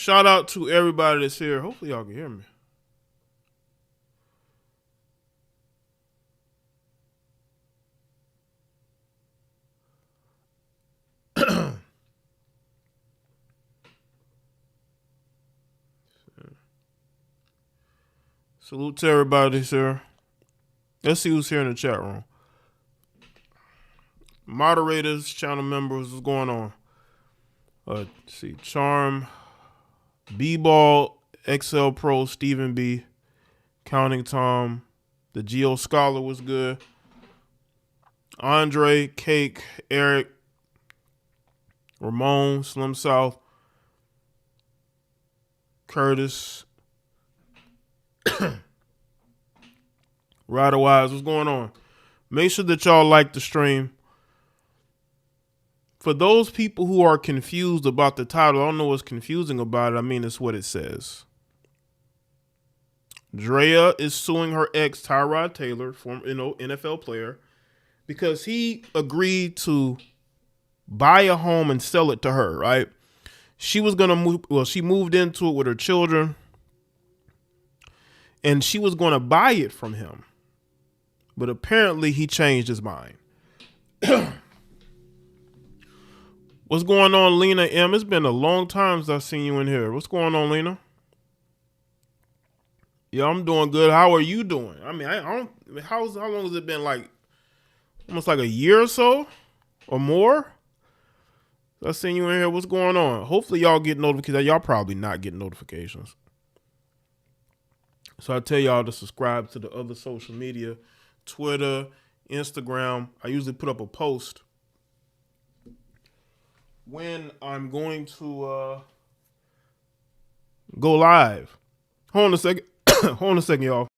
Shout out to everybody that's here. Hopefully y'all can hear me. Salute to everybody, sir. Let's see who's here in the chat room. Moderators, channel members, what's going on? Let's see. Charm, B-Ball, XL Pro, Stephen B, Counting Tom, the Geo Scholar was good. Andre, Cake, Eric, Ramon, Slim South, Curtis, Rider Wise, what's going on? Make sure that y'all like the stream. For those people who are confused about the title, I don't know what's confusing about it. I mean, it's what it says. Draya is suing her ex, Tyrod Taylor, former NFL player, because he agreed to buy a home and sell it to her, right? She was going to move, well, she moved into it with her children, and she was going to buy it from him. But apparently he changed his mind. What's going on, Lena M? It's been a long time since I've seen you in here. What's going on, Lena? Yeah, I'm doing good. How are you doing? I mean, I don't. How long has it been? Like almost like a year or so, or more. I've seen you in here. What's going on? Hopefully, y'all get notifications. Y'all probably not getting notifications. So I tell y'all to subscribe to the other social media, Twitter, Instagram. I usually put up a post when I'm going to go live. Hold on a second. Hold on a second, y'all.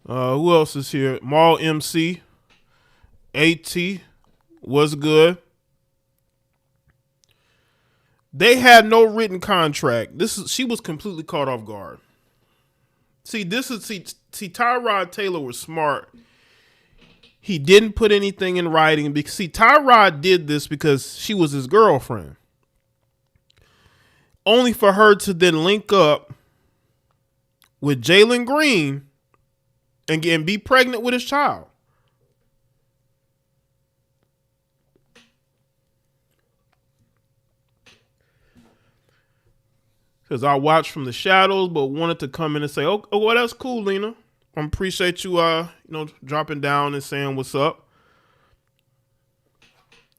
Who else is here? Mall MC, AT, what's good? They had no written contract. She was completely caught off guard. See, Tyrod Taylor was smart. He didn't put anything in writing because Tyrod did this because she was his girlfriend. Only for her to then link up with Jalen Green and be pregnant with his child. Because I watched from the shadows, but wanted to come in and say, "Oh, well, that's cool, Lena. I appreciate you, dropping down and saying what's up.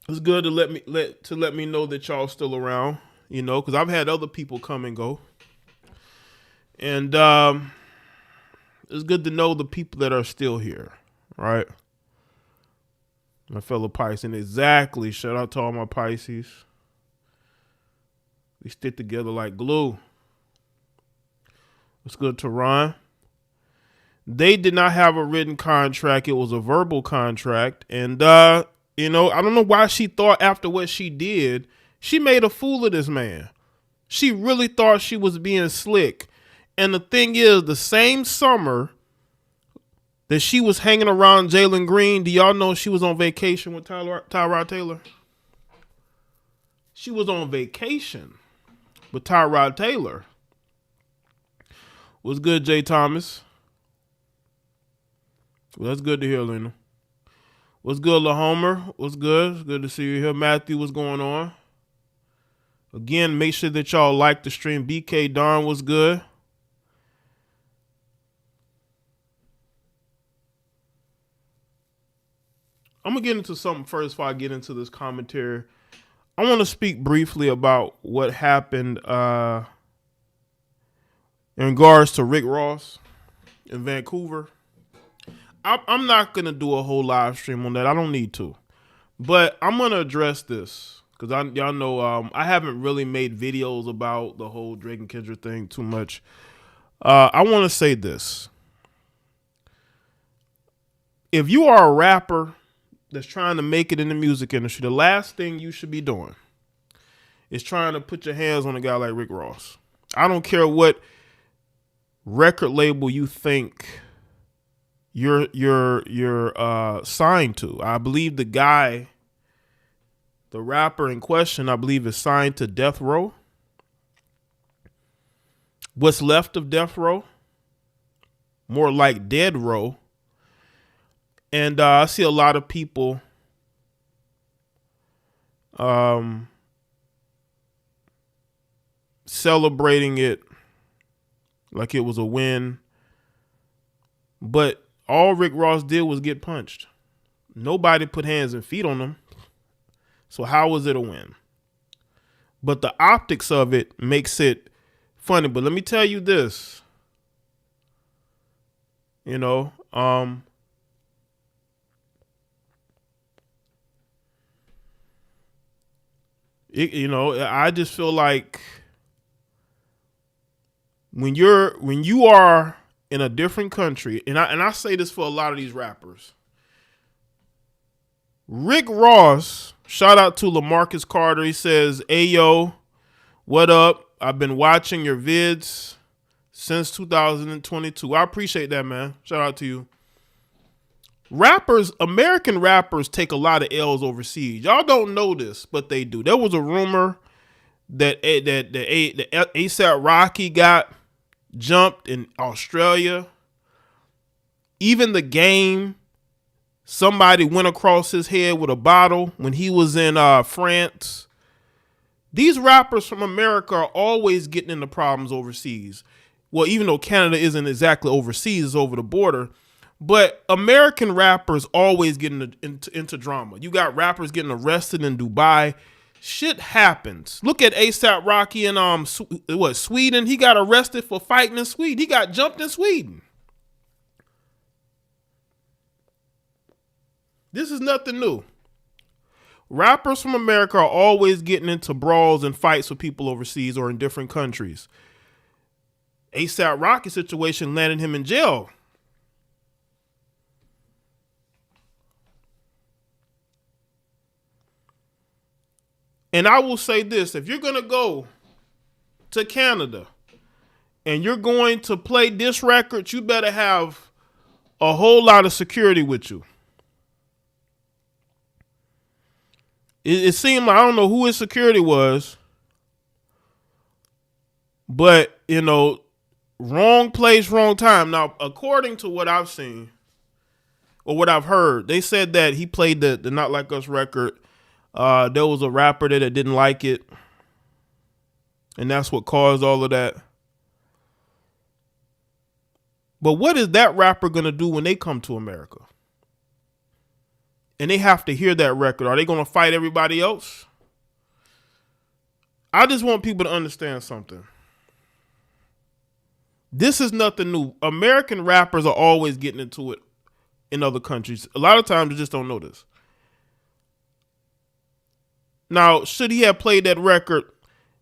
It's good to let me know that y'all still around, because I've had other people come and go, and it's good to know the people that are still here, right? My fellow Pisces, exactly. Shout out to all my Pisces. We stick together like glue. What's good, Teron? They did not have a written contract. It was a verbal contract. And, I don't know why she thought after what she did, she made a fool of this man. She really thought she was being slick. And the thing is, the same summer that she was hanging around Jalen Green, do y'all know she was on vacation with Tyrod Taylor? She was on vacation with Tyrod Taylor. What's good, Jay Thomas? Well, that's good to hear, Lena. What's good, La Homer? What's good? It's good to see you here. Matthew, what's going on? Again, make sure that y'all like the stream. BK Darn, what's good? I'm going to get into something first before I get into this commentary. I want to speak briefly about what happened in regards to Rick Ross in Vancouver. I'm not going to do a whole live stream on that. I don't need to. But I'm going to address this because y'all know I haven't really made videos about the whole Drake and Kendrick thing too much. I want to say this. If you are a rapper that's trying to make it in the music industry, the last thing you should be doing is trying to put your hands on a guy like Rick Ross. I don't care what record label you think you're signed to. I believe the rapper in question, I believe is signed to Death Row. What's left of Death Row, more like Dead Row. And I see a lot of people celebrating it like it was a win. But all Rick Ross did was get punched. Nobody put hands and feet on him. So how was it a win? But the optics of it makes it funny. But let me tell you this. You know, I just feel like when you are in a different country, and I say this for a lot of these rappers. Rick Ross, shout out to LaMarcus Carter. He says, "Hey yo, what up? I've been watching your vids since 2022. I appreciate that, man. Shout out to you." Rappers, American rappers take a lot of L's overseas. Y'all don't know this, but they do. There was a rumor that ASAP Rocky got jumped in Australia. Even The Game, somebody went across his head with a bottle when he was in France. These rappers from America are always getting into problems overseas. Well, even though Canada isn't exactly overseas, it's over the border. But American rappers always get into drama. You got rappers getting arrested in Dubai. Shit happens. Look at ASAP Rocky in Sweden. He got arrested for fighting in Sweden. He got jumped in Sweden. This is nothing new. Rappers from America are always getting into brawls and fights with people overseas or in different countries. ASAP Rocky situation landed him in jail. And I will say this, if you're going to go to Canada and you're going to play this record, you better have a whole lot of security with you. It seemed like, I don't know who his security was, but, you know, wrong place, wrong time. Now, according to what I've seen or what I've heard, they said that he played the Not Like Us record. There was a rapper there that didn't like it, and that's what caused all of that. But what is that rapper going to do when they come to America? And they have to hear that record. Are they going to fight everybody else? I just want people to understand something. This is nothing new. American rappers are always getting into it in other countries. A lot of times you just don't know this. Now, should he have played that record?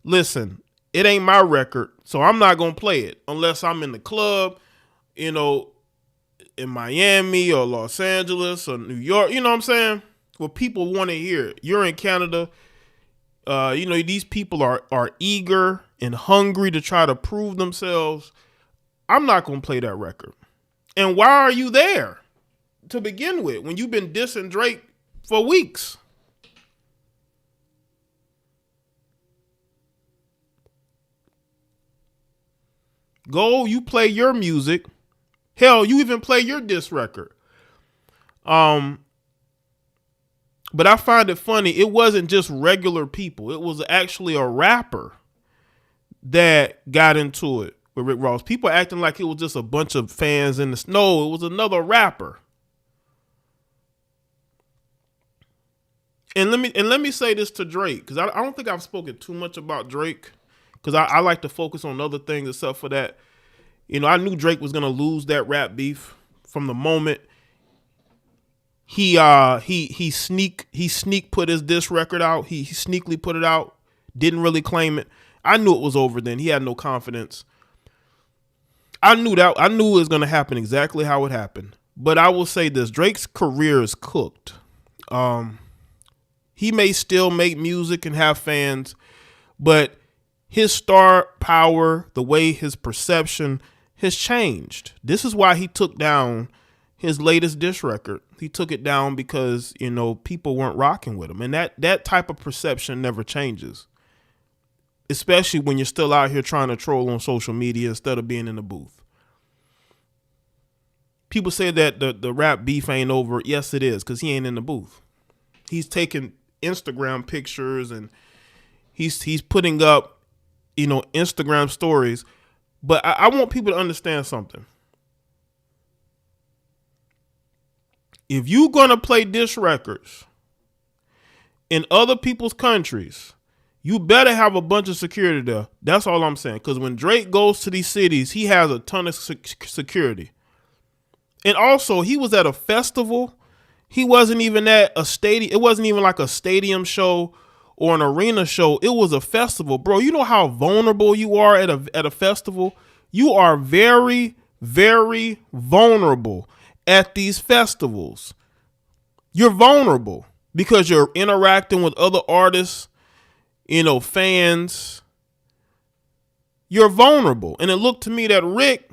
Listen, it ain't my record, so I'm not going to play it unless I'm in the club, you know, in Miami or Los Angeles or New York, you know what I'm saying? Where people want to hear it. You're in Canada. You know, these people are eager and hungry to try to prove themselves. I'm not going to play that record. And why are you there to begin with when you've been dissing Drake for weeks? Go, you play your music. Hell, you even play your diss record. But I find it funny. It wasn't just regular people. It was actually a rapper that got into it with Rick Ross. People acting like it was just a bunch of fans in the snow. It was another rapper. And let me say this to Drake, because I don't think I've spoken too much about Drake, because I like to focus on other things except for that. You know, I knew Drake was gonna lose that rap beef from the moment he sneak put his diss record out. He sneakily put it out, didn't really claim it. I knew it was over then. He had no confidence. I knew it was gonna happen exactly how it happened. But I will say this: Drake's career is cooked. He may still make music and have fans, but his star power, the way his perception has changed. This is why he took down his latest diss record. He took it down because, people weren't rocking with him. And that type of perception never changes, especially when you're still out here trying to troll on social media instead of being in the booth. People say that the rap beef ain't over. Yes, it is, because he ain't in the booth. He's taking Instagram pictures and he's putting up, Instagram stories. But I want people to understand something. If you're going to play diss records in other people's countries, you better have a bunch of security there. That's all I'm saying. Because when Drake goes to these cities, he has a ton of security. And also, he was at a festival. He wasn't even at a stadium. It wasn't even like a stadium show or an arena show. It was a festival. Bro, you know how vulnerable you are at a festival? You are very, very vulnerable at these festivals. You're vulnerable because you're interacting with other artists, fans. You're vulnerable. And it looked to me that Rick,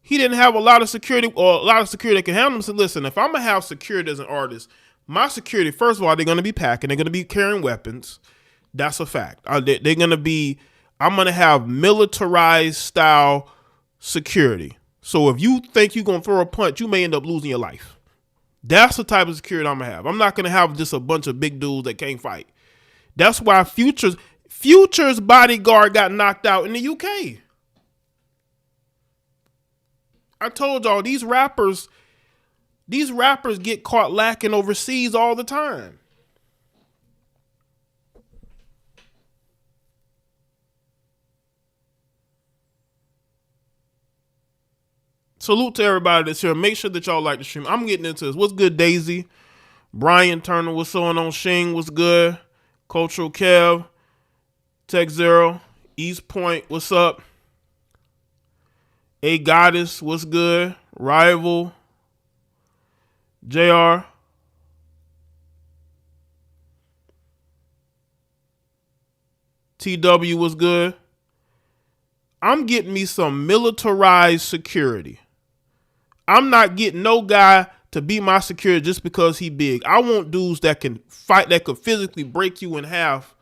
he didn't have a lot of security or a lot of security that can handle him. So listen, if I'm going to have security as an artist, my security, first of all, they're going to be packing. They're going to be carrying weapons. That's a fact. I'm going to have militarized style security. So if you think you're going to throw a punch, you may end up losing your life. That's the type of security I'm going to have. I'm not going to have just a bunch of big dudes that can't fight. That's why Future's bodyguard got knocked out in the UK. I told y'all, these rappers get caught lacking overseas all the time. Salute to everybody that's here. Make sure that y'all like the stream. I'm getting into this. What's good, Daisy? Brian Turner, what's going on? Shing, what's good? Cultural Kev, Tech Zero, East Point, what's up? A Goddess, what's good? Rival, JR. TW was good. I'm getting me some militarized security. I'm not getting no guy to be my security just because he big. I want dudes that can fight, that could physically break you in half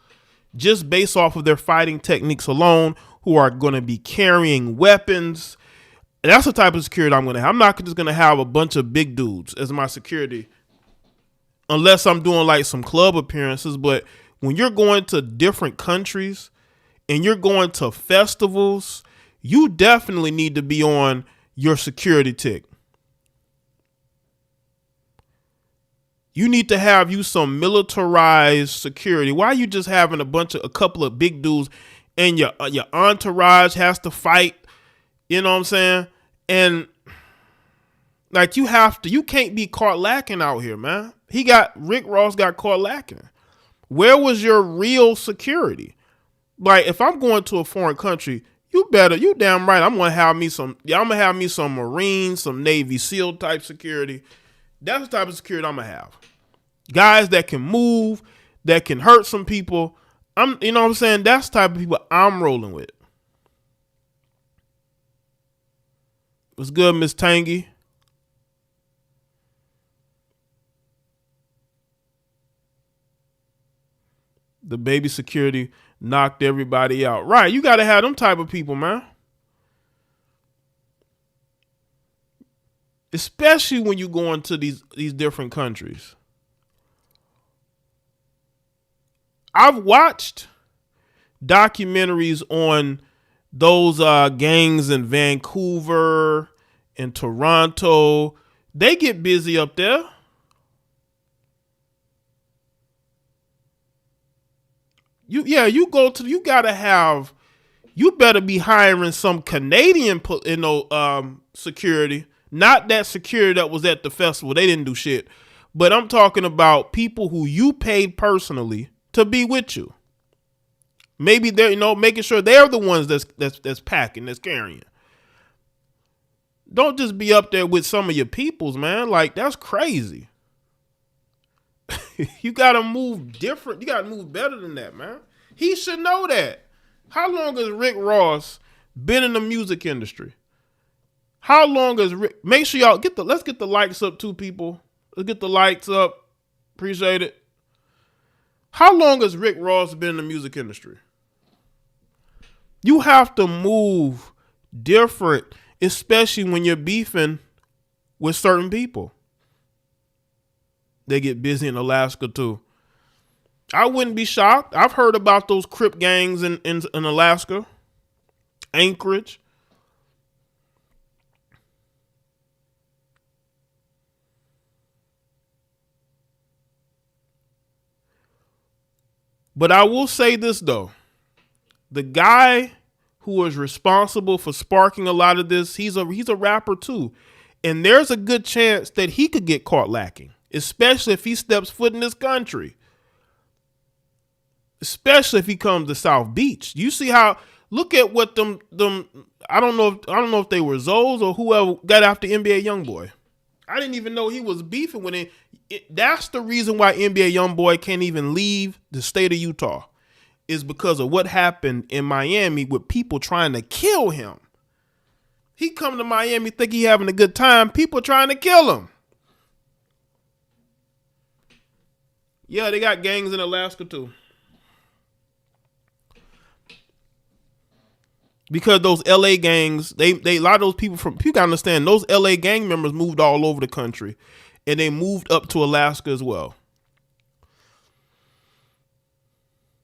just based off of their fighting techniques alone, who are going to be carrying weapons. That's the type of security I'm going to have. I'm not just going to have a bunch of big dudes as my security unless I'm doing like some club appearances. But when you're going to different countries and you're going to festivals, you definitely need to be on your security tick. You need to have you some militarized security. Why are you just having a couple of big dudes and your entourage has to fight? You know what I'm saying? And like you can't be caught lacking out here, man. Rick Ross got caught lacking. Where was your real security? Like if I'm going to a foreign country, you damn right. I'm gonna have me some Marines, some Navy SEAL type security. That's the type of security I'm gonna have. Guys that can move, that can hurt some people. You know what I'm saying? That's the type of people I'm rolling with. What's good, Miss Tangy? The baby security knocked everybody out. Right, you got to have them type of people, man. Especially when you go into these different countries. I've watched documentaries on those gangs in Vancouver and Toronto. They get busy up there. You better be hiring some Canadian security, not that security that was at the festival. They didn't do shit. But I'm talking about people who you paid personally to be with you. Maybe they're, making sure they're the ones that's packing, that's carrying. Don't just be up there with some of your peoples, man. Like, that's crazy. You got to move different. You got to move better than that, man. He should know that. How long has Rick Ross been in the music industry? How long has Rick? Make sure y'all let's get the likes up too, people. Let's get the likes up. Appreciate it. How long has Rick Ross been in the music industry? You have to move different, especially when you're beefing with certain people. They get busy in Alaska too. I wouldn't be shocked. I've heard about those Crip gangs in Alaska, Anchorage. But I will say this though. The guy who was responsible for sparking a lot of this, he's a rapper too. And there's a good chance that he could get caught lacking, especially if he steps foot in this country. Especially if he comes to South Beach. You see how, look at what them I don't know if they were Zoes or whoever got after NBA Youngboy. I didn't even know he was beefing with it. That's the reason why NBA Youngboy can't even leave the state of Utah, is because of what happened in Miami with people trying to kill him. He come to Miami think he having a good time. People trying to kill him. Yeah, they got gangs in Alaska too. Because those LA gangs, they a lot of those people you gotta understand, those LA gang members moved all over the country. And they moved up to Alaska as well.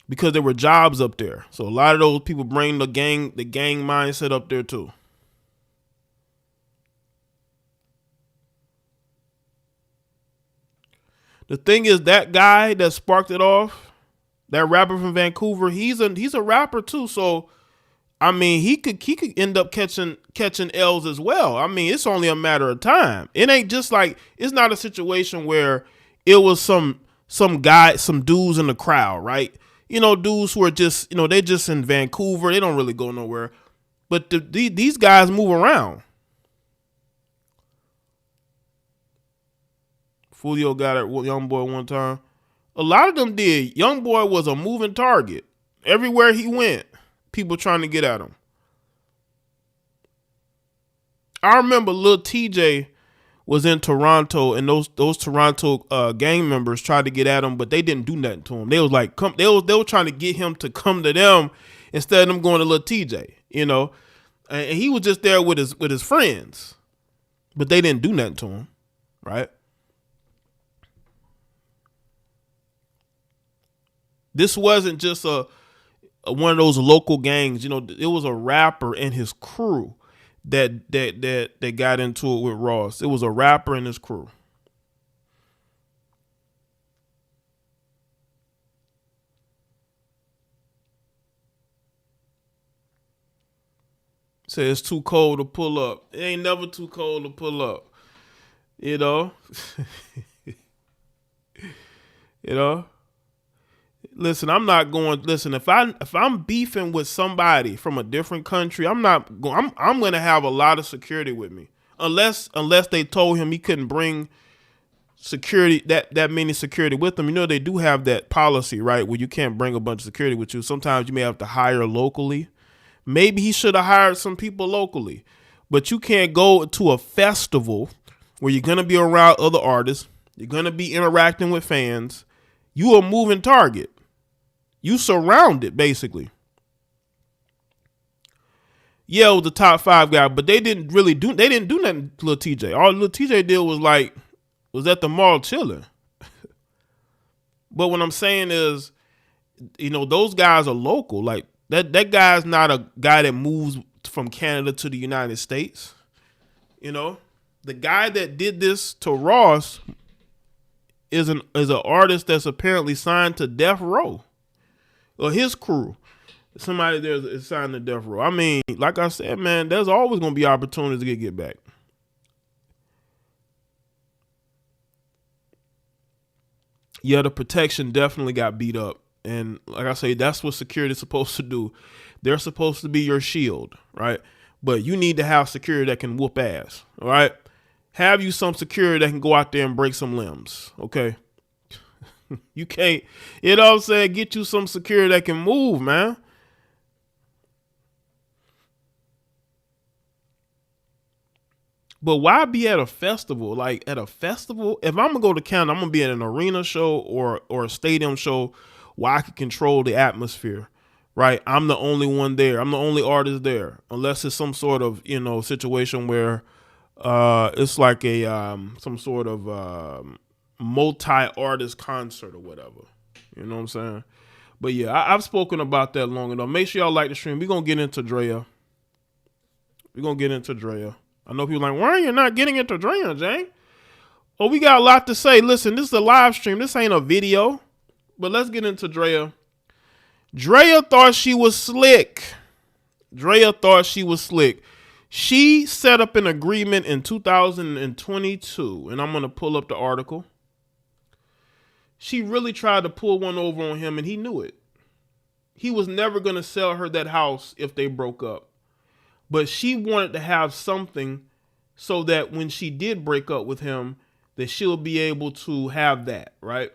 Because there were jobs up there. So a lot of those people bring the gang mindset up there too. The thing is, that guy that sparked it off, that rapper from Vancouver, he's a rapper too. So I mean, he could end up catching L's as well. I mean, it's only a matter of time. It ain't just like, it's not a situation where it was some dudes in the crowd, right? You know, dudes who are just, you know, they're just in Vancouver. They don't really go nowhere. But these guys move around. Fulio got at Youngboy one time. A lot of them did. Youngboy was a moving target. Everywhere he went, people trying to get at him. I remember Lil TJ was in Toronto, and those Toronto gang members tried to get at him, but they didn't do nothing to him. They was like, they were trying to get him to come to them instead of them going to Lil TJ, you know. And he was just there with his friends, but they didn't do nothing to him, right? This wasn't just one of those local gangs, you know. It was a rapper and his crew that got into it with Ross. It was a rapper and his crew. Say it's too cold to pull up. It ain't never too cold to pull up. You know? You know? Listen, I'm not going. Listen, if I'm beefing with somebody from a different country, I'm going to have a lot of security with me, unless they told him he couldn't bring security that many security with them. You know, they do have that policy, right, where you can't bring a bunch of security with you. Sometimes you may have to hire locally. Maybe he should have hired some people locally, but you can't go to a festival where you're gonna be around other artists. You're gonna be interacting with fans. You a moving target. You surrounded, basically. Yeah, it was the top 5 guy, but they didn't do nothing to Lil TJ. All Lil TJ did was at the mall chilling. But what I'm saying is, you know, those guys are local. Like that guy's not a guy that moves from Canada to the United States. You know, the guy that did this to Ross is an artist that's apparently signed to Death Row. Or his crew. Somebody there is signed to Death Row. I mean, like I said, man, there's always going to be opportunities to get back. Yeah, the protection definitely got beat up. And like I say, that's what security is supposed to do. They're supposed to be your shield, right? But you need to have security that can whoop ass, all right? Have you some security that can go out there and break some limbs, okay? You can't, you know what I'm saying? Get you some security that can move, man. But why be at a festival? Like at a festival, if I'm gonna go to Canada, I'm gonna be at an arena show or a stadium show where I can control the atmosphere. Right? I'm the only one there. I'm the only artist there, unless it's some sort of situation where it's like a some sort of multi-artist concert or whatever. You know what I'm saying? But yeah, I've spoken about that long enough. Make sure y'all like the stream. We're gonna get into Draya. I know people are like, why are you not getting into Draya, Jay? Oh, we got a lot to say. Listen, this is a live stream. This ain't a video. But let's get into Draya. Draya thought she was slick. She set up an agreement in 2022, and I'm going to pull up the article. She really tried to pull one over on him, and he knew it. He was never going to sell her that house if they broke up. But she wanted to have something so that when she did break up with him, that she'll be able to have that, right?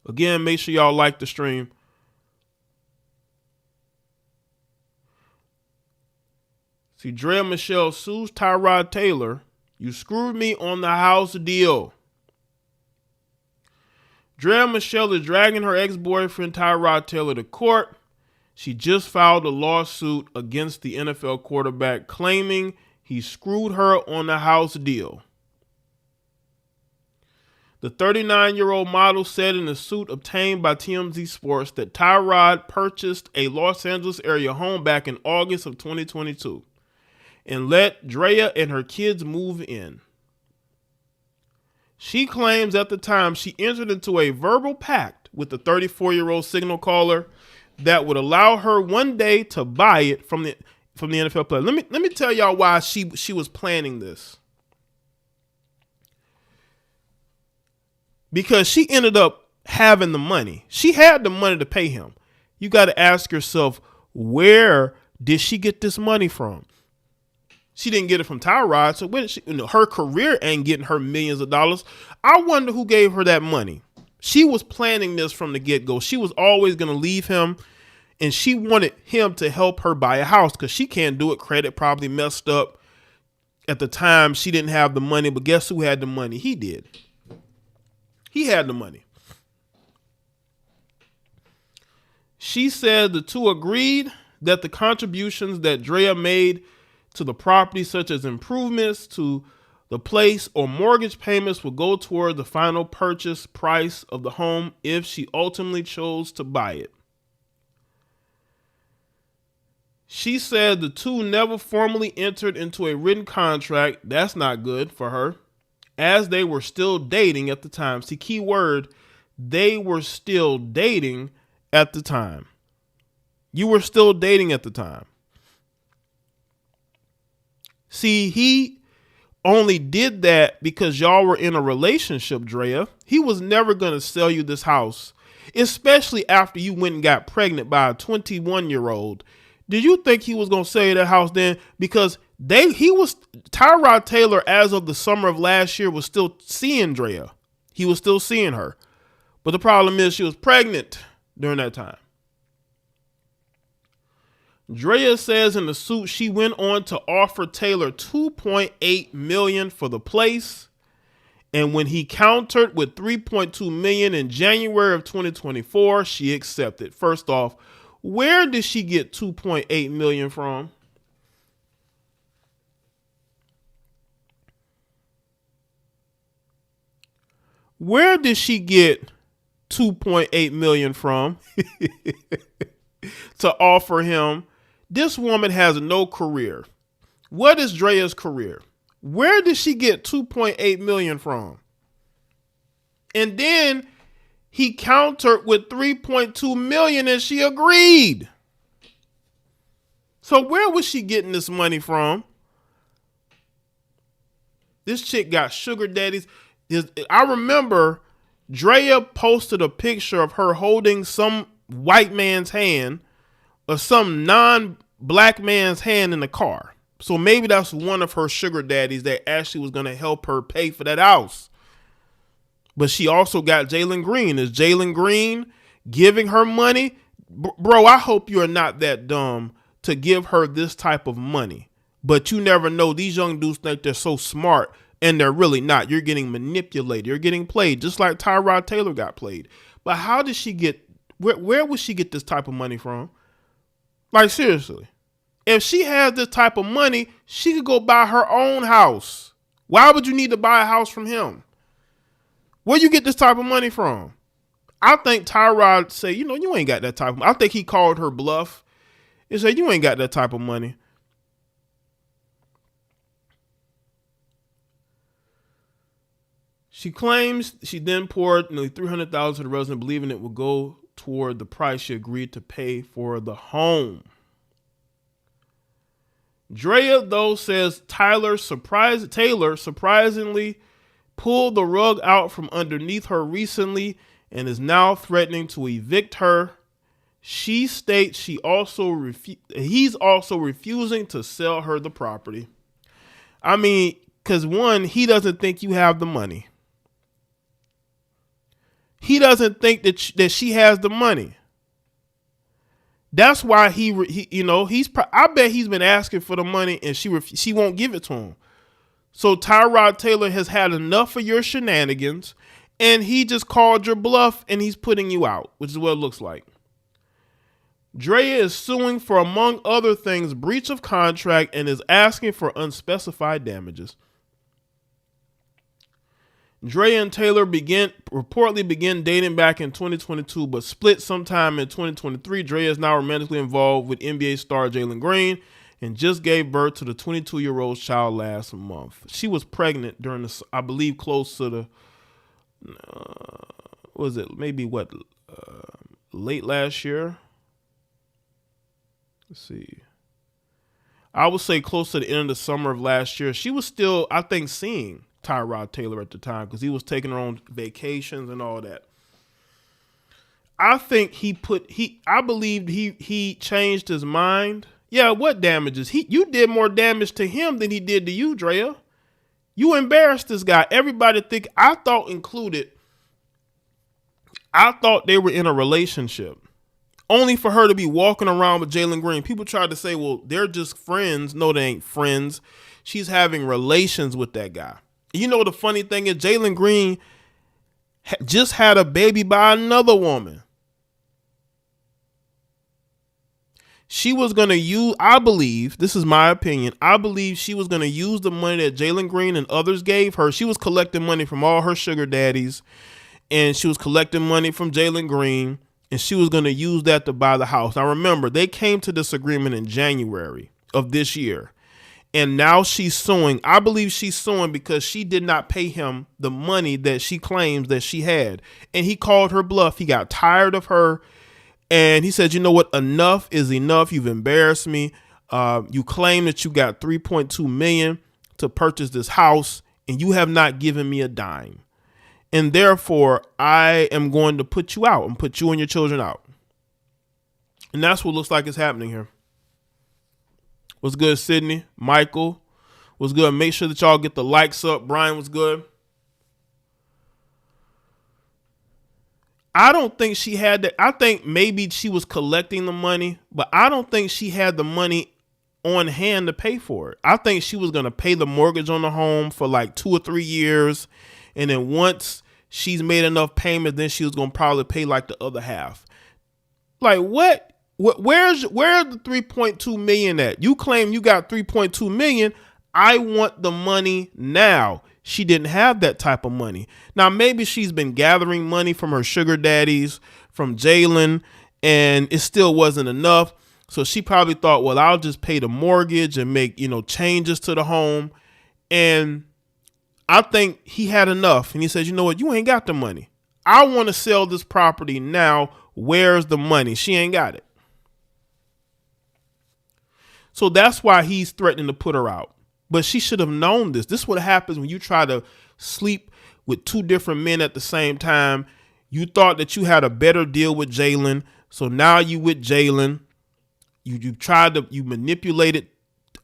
Again, make sure y'all like the stream. See, Draya Michele sues Tyrod Taylor. You screwed me on the house deal. Draya Michele is dragging her ex-boyfriend Tyrod Taylor to court. She just filed a lawsuit against the NFL quarterback claiming he screwed her on the house deal. The 39-year-old model said in a suit obtained by TMZ Sports that Tyrod purchased a Los Angeles area home back in August of 2022 and let Draya and her kids move in. She claims at the time she entered into a verbal pact with the 34-year-old signal caller that would allow her one day to buy it from the NFL player. Let me tell y'all why she was planning this. Because she ended up having the money. She had the money to pay him. You got to ask yourself, where did she get this money from? She didn't get it from Tyrod, so when her career ain't getting her millions of dollars. I wonder who gave her that money. She was planning this from the get-go. She was always going to leave him, and she wanted him to help her buy a house because she can't do it. Credit probably messed up. At the time, she didn't have the money, but guess who had the money? He did. He had the money. She said the two agreed that the contributions that Draya made to the property, such as improvements to the place or mortgage payments, would go toward the final purchase price of the home if she ultimately chose to buy it. She said the two never formally entered into a written contract. That's not good for her, as they were still dating at the time. See, key word, they were still dating at the time. You were still dating at the time. See, he only did that because y'all were in a relationship, Draya. He was never going to sell you this house, especially after you went and got pregnant by a 21-year-old. Did you think he was going to sell you that house then? Because Tyrod Taylor, as of the summer of last year, was still seeing Draya. He was still seeing her. But the problem is she was pregnant during that time. Draya says in the suit she went on to offer Taylor $2.8 million for the place, and when he countered with $3.2 million in January of 2024, she accepted. First off, where did she get $2.8 million from? Where did she get $2.8 million from to offer him? This woman has no career. What is Draya's career? Where did she get $2.8 million from? And then he countered with $3.2 million and she agreed. So where was she getting this money from? This chick got sugar daddies. I remember Draya posted a picture of her holding some white man's hand or some non-black man's hand in the car. So maybe that's one of her sugar daddies that actually was going to help her pay for that house. But she also got Jalen Green. Is Jalen Green giving her money? Bro, I hope you're not that dumb to give her this type of money. But you never know. These young dudes think they're so smart, and they're really not. You're getting manipulated. You're getting played, just like Tyrod Taylor got played. But how did she get, where would she get this type of money from? Like, seriously. If she has this type of money, she could go buy her own house. Why would you need to buy a house from him? Where you get this type of money from? I think Tyrod say, you ain't got that type of money. I think he called her bluff and said, you ain't got that type of money. She claims she then poured nearly $300,000 to the resident, believing it would go toward the price she agreed to pay for the home. Draya, though, says Taylor surprisingly pulled the rug out from underneath her recently and is now threatening to evict her. She states he's also refusing to sell her the property. I mean, because one, he doesn't think you have the money. He doesn't think that she has the money. That's why I bet he's been asking for the money and she won't give it to him. So Tyrod Taylor has had enough of your shenanigans and he just called your bluff and he's putting you out, which is what it looks like. Draya is suing for, among other things, breach of contract and is asking for unspecified damages. Draya and Taylor reportedly began dating back in 2022, but split sometime in 2023. Draya is now romantically involved with NBA star Jalen Green and just gave birth to the 22-year-old child last month. She was pregnant during the, I believe, close to the, late last year? Let's see. I would say close to the end of the summer of last year. She was still, I think, seeing Tyrod Taylor at the time because he was taking her on vacations and all that. I think I believed he changed his mind. Yeah, what damages? You did more damage to him than he did to you, Draya. You embarrassed this guy. Everybody I thought they were in a relationship. Only for her to be walking around with Jalen Green. People tried to say, well, they're just friends. No, they ain't friends. She's having relations with that guy. You know, the funny thing is Jalen Green just had a baby by another woman. She was going to use, I believe, this is my opinion, I believe she was going to use the money that Jalen Green and others gave her. She was collecting money from all her sugar daddies, and she was collecting money from Jalen Green, and she was going to use that to buy the house. Now, remember, they came to this agreement in January of this year. And now she's suing. I believe she's suing because she did not pay him the money that she claims that she had. And he called her bluff. He got tired of her. And he said, you know what? Enough is enough. You've embarrassed me. You claim that you got $3.2 million to purchase this house, and you have not given me a dime. And therefore, I am going to put you out and put you and your children out. And that's what looks like is happening here. What's good, Sydney? Michael? What's good? Make sure that y'all get the likes up. Brian, was good? I don't think she had that. I think maybe she was collecting the money, but I don't think she had the money on hand to pay for it. I think she was going to pay the mortgage on the home for like 2 or 3 years. And then once she's made enough payments, then she was going to probably pay like the other half. Like what? Where's the 3.2 million at? You claim you got 3.2 million. I want the money now. She didn't have that type of money. Now, maybe she's been gathering money from her sugar daddies, from Jalen, and it still wasn't enough. So she probably thought, well, I'll just pay the mortgage and make, changes to the home. And I think he had enough. And he says, you know what? You ain't got the money. I want to sell this property now. Where's the money? She ain't got it. So that's why he's threatening to put her out. But she should have known this. This is what happens when you try to sleep with 2 different men at the same time. You thought that you had a better deal with Jalen. So now you with Jalen. You manipulated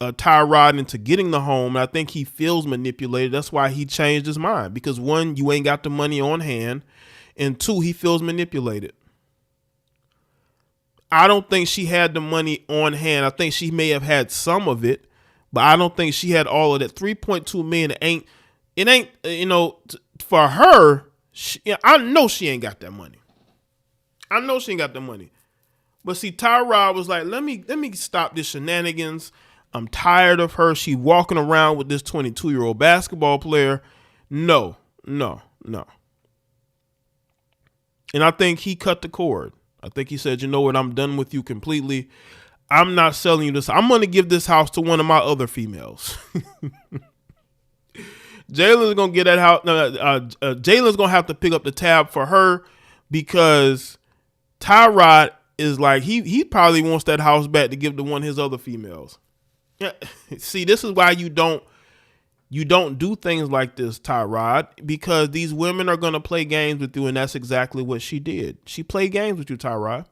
Tyrod into getting the home. And I think he feels manipulated. That's why he changed his mind. Because 1, you ain't got the money on hand. And 2, he feels manipulated. I don't think she had the money on hand. I think she may have had some of it, But I don't think she had all of that. 3.2 million it ain't for her. I know she ain't got that money. I know she ain't got the money. But see, Tyrod was like, let me stop this shenanigans. I'm tired of her. She walking around with this 22-year-old basketball player. No. And I think he cut the cord. I think he said, you know what, I'm done with you completely. I'm not selling you this. I'm going to give this house to one of my other females. Jalen's going to get that house. Jalen's going to have to pick up the tab for her because Tyrod is like, he probably wants that house back to give to one of his other females. Yeah. See, this is why you don't do things like this, Tyrod, because these women are going to play games with you, and that's exactly what she did. She played games with you, Tyrod.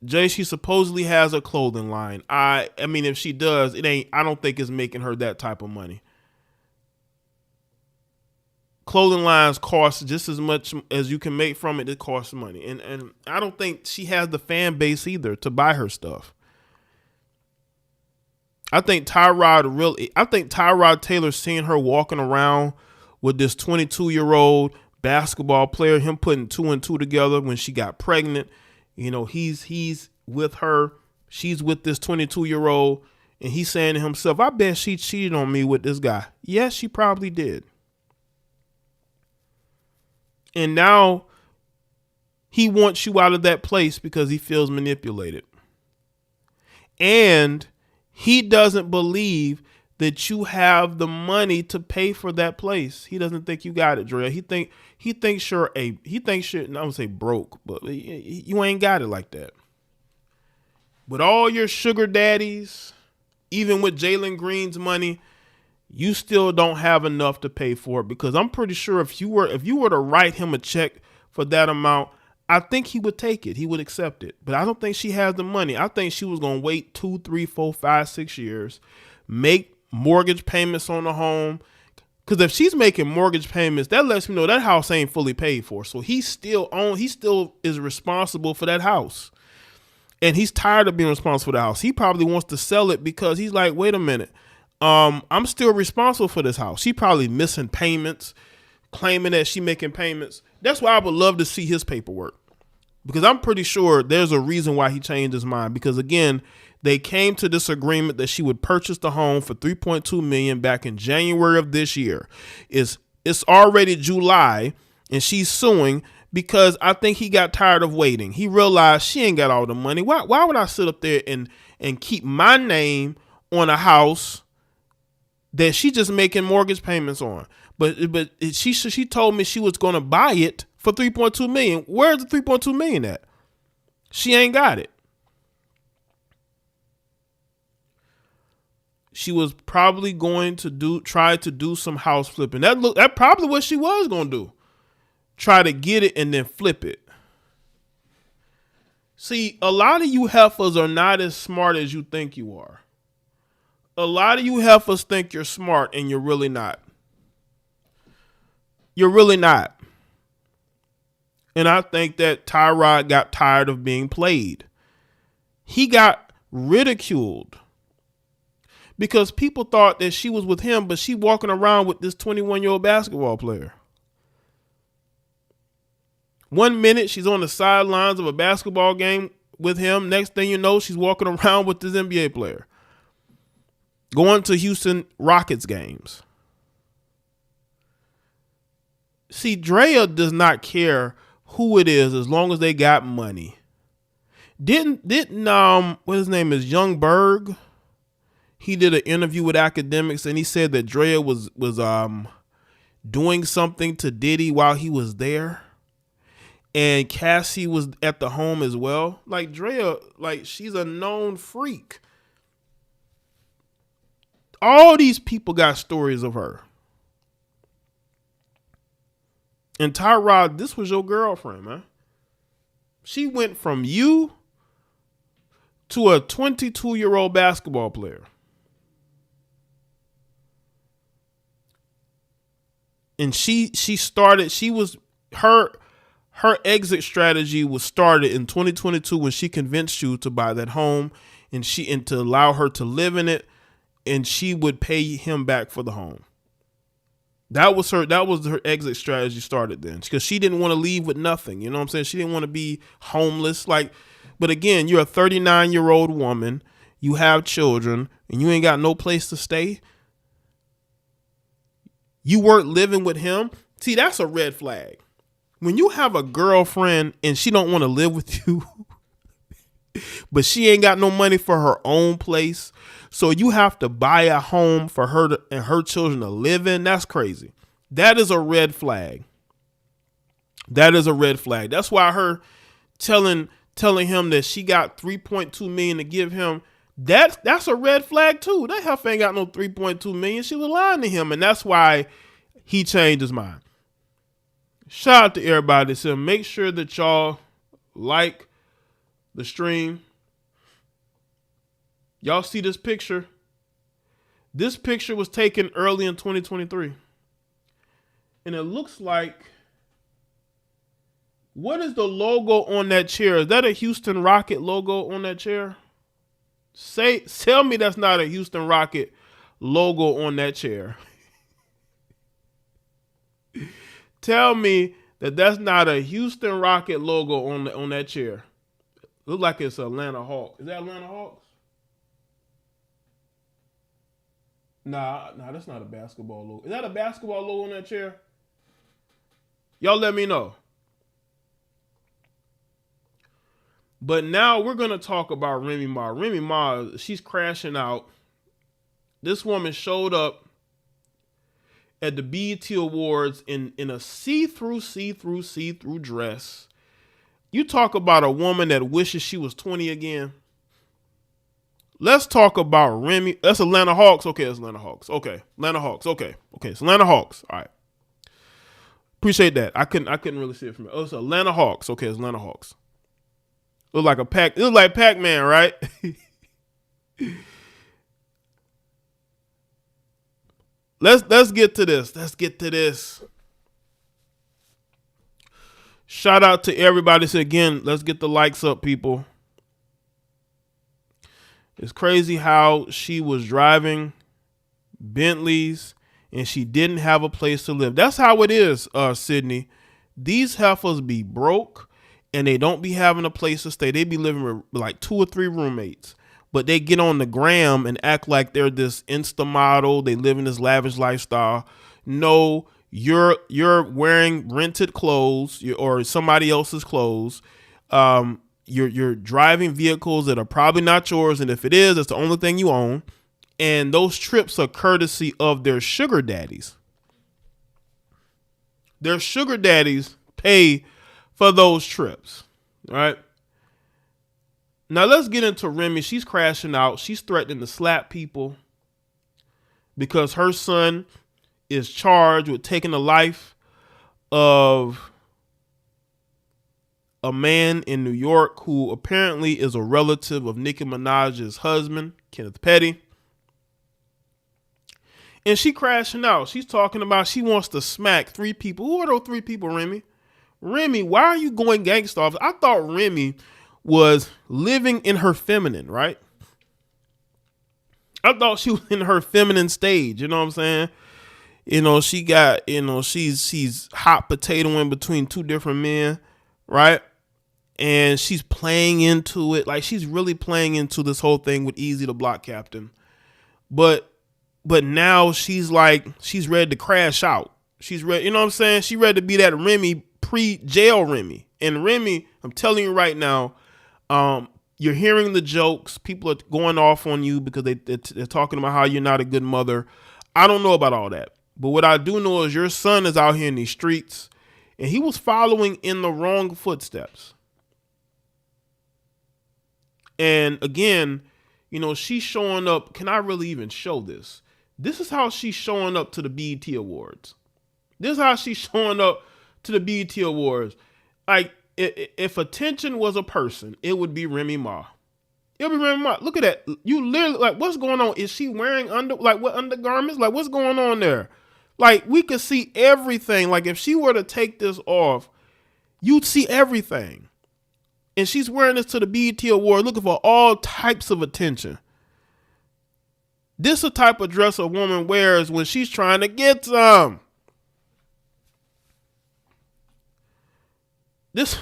Jay, she supposedly has a clothing line. I mean, if she does, I don't think it's making her that type of money. Clothing lines cost just as much as you can make from it. It costs money. And I don't think she has the fan base either to buy her stuff. I think Tyrod Taylor seeing her walking around with this 22-year-old basketball player, him putting 2 and 2 together when she got pregnant. He's with her. She's with this 22-year-old. And he's saying to himself, I bet she cheated on me with this guy. Yes, she probably did. And now he wants you out of that place because he feels manipulated. And he doesn't believe that you have the money to pay for that place. He doesn't think you got it, Draya. He thinks you're I would say broke, but you ain't got it like that. With all your sugar daddies, even with Jalen Green's money, you still don't have enough to pay for it, because I'm pretty sure if you were to write him a check for that amount, I think he would take it. He would accept it. But I don't think she has the money. I think she was going to wait 2, 3, 4, 5, 6 years, make mortgage payments on the home. Because if she's making mortgage payments, that lets me know that house ain't fully paid for. So he still is responsible for that house. And he's tired of being responsible for the house. He probably wants to sell it because he's like, wait a minute. I'm still responsible for this house. She probably missing payments, claiming that she making payments. That's why I would love to see his paperwork, because I'm pretty sure there's a reason why he changed his mind. Because again, they came to this agreement that she would purchase the home for $3.2 million back in January of this year. It's already July and she's suing because I think he got tired of waiting. He realized she ain't got all the money. Why would I sit up there and keep my name on a house that she just making mortgage payments on? But she told me she was going to buy it for $3.2 million. Where's the $3.2 million at? She ain't got it. She was probably going to try to do some house flipping. That probably what she was going to do. Try to get it and then flip it. See, a lot of you heifers are not as smart as you think you are. A lot of you heifers think you're smart and you're really not. You're really not. And I think that Tyrod got tired of being played. He got ridiculed because people thought that she was with him, but she walking around with this 21-year-old basketball player. 1 minute she's on the sidelines of a basketball game with him. Next thing you know, she's walking around with this NBA player. Going to Houston Rockets games. See, Draya does not care who it is as long as they got money. Didn't what his name is, Young Berg? He did an interview with Academics and he said that Draya was doing something to Diddy while he was there. And Cassie was at the home as well. Like Draya, like she's a known freak. All these people got stories of her. And Tyrod, this was your girlfriend, man. She went from you to a 22-year-old basketball player. And she was her Her exit strategy was started in 2022 when she convinced you to buy that home and to allow her to live in it, and she would pay him back for the home. That was her exit strategy started then, because she didn't want to leave with nothing. You know what I'm saying? She didn't want to be homeless. But again, you're a 39-year-old woman, you have children, and you ain't got no place to stay. You weren't living with him. See, that's a red flag. When you have a girlfriend and she don't want to live with you, but she ain't got no money for her own place, so you have to buy a home for her and her children to live in, that's crazy. That is a red flag. That is a red flag. That's why her telling him that she got $3.2 million to give him, that's a red flag too. That heifer ain't got no $3.2 million. She was lying to him, and that's why he changed his mind. Shout out to everybody. So make sure that y'all like the stream. Y'all see this picture? This picture was taken early in 2023. And it looks like, what is the logo on that chair? Is that a Houston Rocket logo on that chair? Tell me that's not a Houston Rocket logo on that chair. Tell me that that's not a Houston Rocket logo on that chair. Looks like it's Atlanta Hawks. Is that Atlanta Hawks? Nah, that's not a basketball logo. Is that a basketball logo on that chair? Y'all let me know. But now we're going to talk about Remy Ma. Remy Ma, she's crashing out. This woman showed up at the BET Awards in a see-through dress. You talk about a woman that wishes she was 20 again. Let's talk about Remy. That's Atlanta Hawks. Okay, it's Atlanta Hawks. Okay, Atlanta Hawks. Okay, it's Atlanta Hawks. All right. Appreciate that. I couldn't really see it from here. Oh, it's Atlanta Hawks. Okay, it's Atlanta Hawks. Look like it looked like Pac-Man, right? Let's get to this. Shout out to everybody. So again, let's get the likes up, people. It's crazy how she was driving Bentleys and she didn't have a place to live. That's how it is, Sydney. These heifers be broke and they don't be having a place to stay. They be living with like 2 or 3 roommates. But they get on the gram and act like they're this Insta model. They live in this lavish lifestyle. No, you're wearing rented clothes or somebody else's clothes. You're driving vehicles that are probably not yours, and if it is, it's the only thing you own. And those trips are courtesy of their sugar daddies. Their sugar daddies pay for those trips, right? Now let's get into Remy. She's crashing out. She's threatening to slap people because her son is charged with taking the life of a man in New York who apparently is a relative of Nicki Minaj's husband, Kenneth Petty. And she crashing out. She's talking about she wants to smack 3 people. Who are those 3 people, Remy? Remy, why are you going gangsta off? I thought Remy was living in her feminine, right? I thought she was in her feminine stage. You know what I'm saying? You know, she got, she's hot potatoing between 2 different men, right? And she's playing into it. Like, she's really playing into this whole thing with Easy the Block Captain. But now she's ready to crash out. She's ready, you know what I'm saying? She's ready to be that Remy pre-jail Remy. And Remy, I'm telling you right now, you're hearing the jokes. People are going off on you because they're talking about how you're not a good mother. I don't know about all that. But what I do know is your son is out here in these streets and he was following in the wrong footsteps. And again, she's showing up. Can I really even show this? This is how she's showing up to the BET Awards. This is how she's showing up to the BET Awards. Like, if attention was a person, it would be Remy Ma. It would be Remy Ma. Look at that. You literally, like, what's going on? Is she wearing what undergarments? Like, what's going on there? Like, we could see everything. Like, if she were to take this off, You'd see everything. And she's wearing this to the BET Award, looking for all types of attention. This is the type of dress a woman wears when she's trying to get some. This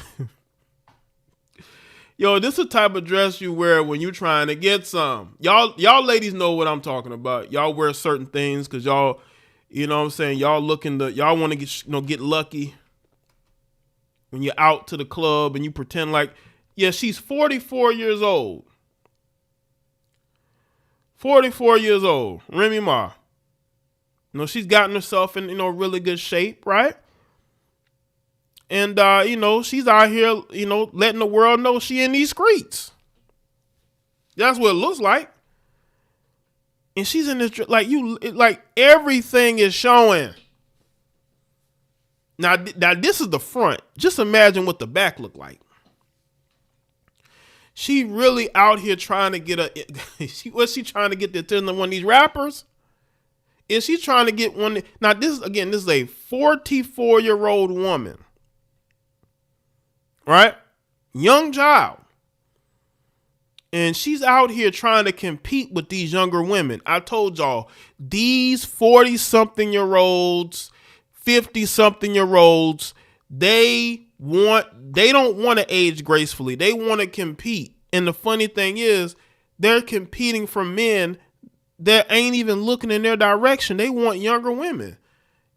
is the type of dress you wear when you're trying to get some. Y'all ladies know what I'm talking about. Y'all wear certain things because y'all, you know what I'm saying, y'all want to get lucky when you're out to the club and you pretend like, yeah, she's 44 years old. 44 years old, Remy Ma. She's gotten herself in, really good shape, right? And, she's out here, letting the world know she in these streets. That's what it looks like. And she's in this, like everything is showing. Now this is the front. Just imagine what the back looked like. She really out here trying to get was she trying to get the attention of one of these rappers? Is she trying to get one? Now this is a 44-year-old woman. Right? Young child. And she's out here trying to compete with these younger women. I told y'all, these 40-something-year-olds, 50-something-year-olds, they don't want to age gracefully. They want to compete. And the funny thing is, they're competing for men that ain't even looking in their direction. They want younger women.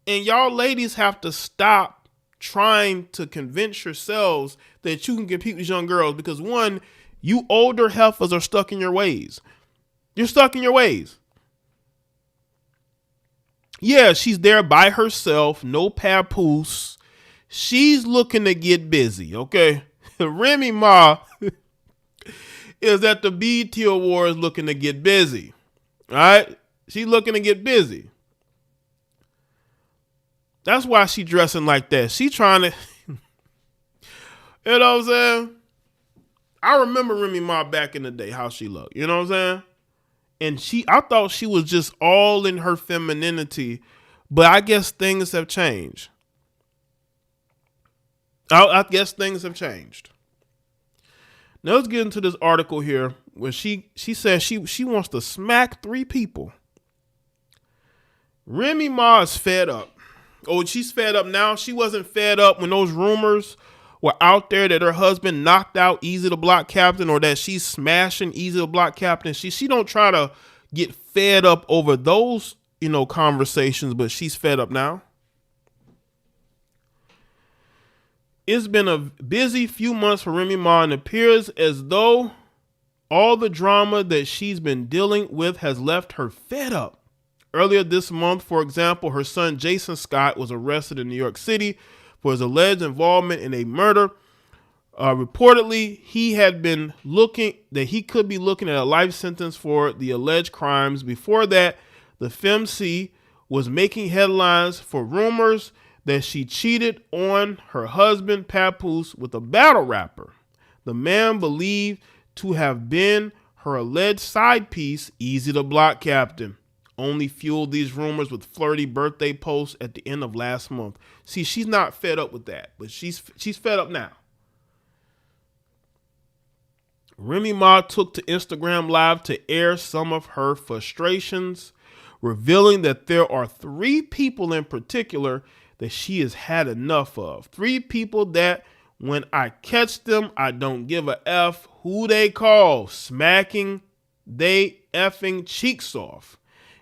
And y'all ladies have to stop trying to convince yourselves that you can compete with young girls, because one, you older heifers are stuck in your ways. You're stuck in your ways. Yeah, she's there by herself, no papoose. She's looking to get busy, okay? Remy Ma is at the BET Awards looking to get busy, all right? She's looking to get busy. That's why she dressing like that. She trying to, you know what I'm saying? I remember Remy Ma back in the day, how she looked, you know what I'm saying? And I thought she was just all in her femininity, but I guess things have changed. I guess things have changed. Now let's get into this article here where she says she wants to smack 3 people. Remy Ma is fed up. Oh, she's fed up now. She wasn't fed up when those rumors were out there that her husband knocked out Easy the Block Captain, or that she's smashing Easy the Block Captain. She don't try to get fed up over those, conversations, but she's fed up now. It's been a busy few months for Remy Ma, and it appears as though all the drama that she's been dealing with has left her fed up. Earlier this month, for example, her son Jason Scott was arrested in New York City for his alleged involvement in a murder. Reportedly, he could be looking at a life sentence for the alleged crimes. Before that, the FemC was making headlines for rumors that she cheated on her husband, Papoose, with a battle rapper. The man believed to have been her alleged side piece, Easy the Block Captain, only fueled these rumors with flirty birthday posts at the end of last month. See, she's not fed up with that, but she's fed up now. Remy Ma took to Instagram Live to air some of her frustrations, revealing that there are 3 people in particular that she has had enough of. 3 people that when I catch them, I don't give a F who they call, smacking they effing cheeks off.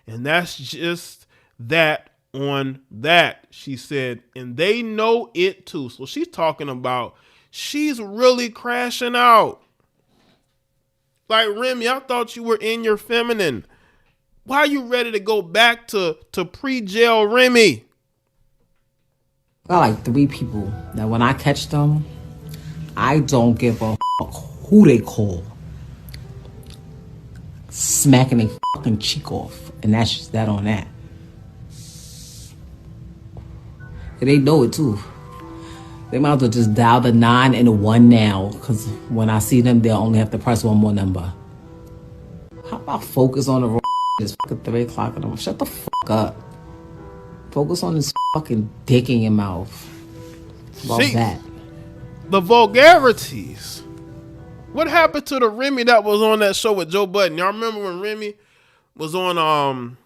And that's just that on that, she said. And they know it too. So she's talking about she's really crashing out. Like, Remy, I thought you were in your feminine. Why are you ready to go back to pre-jail Remy? I like 3 people that when I catch them, I don't give a fuck who they call. Smacking their fucking cheek off. And that's just that on that. And they know it too. They might as well just dial the 9 and the 1 now. Because when I see them, they'll only have to press 1 more number. How about focus on the wrong it's fucking 3 o'clock in the morning. Shut the fuck up. Focus on this fucking dick in your mouth. About that. The vulgarities. What happened to the Remy that was on that show with Joe Budden? Y'all remember when Remy was on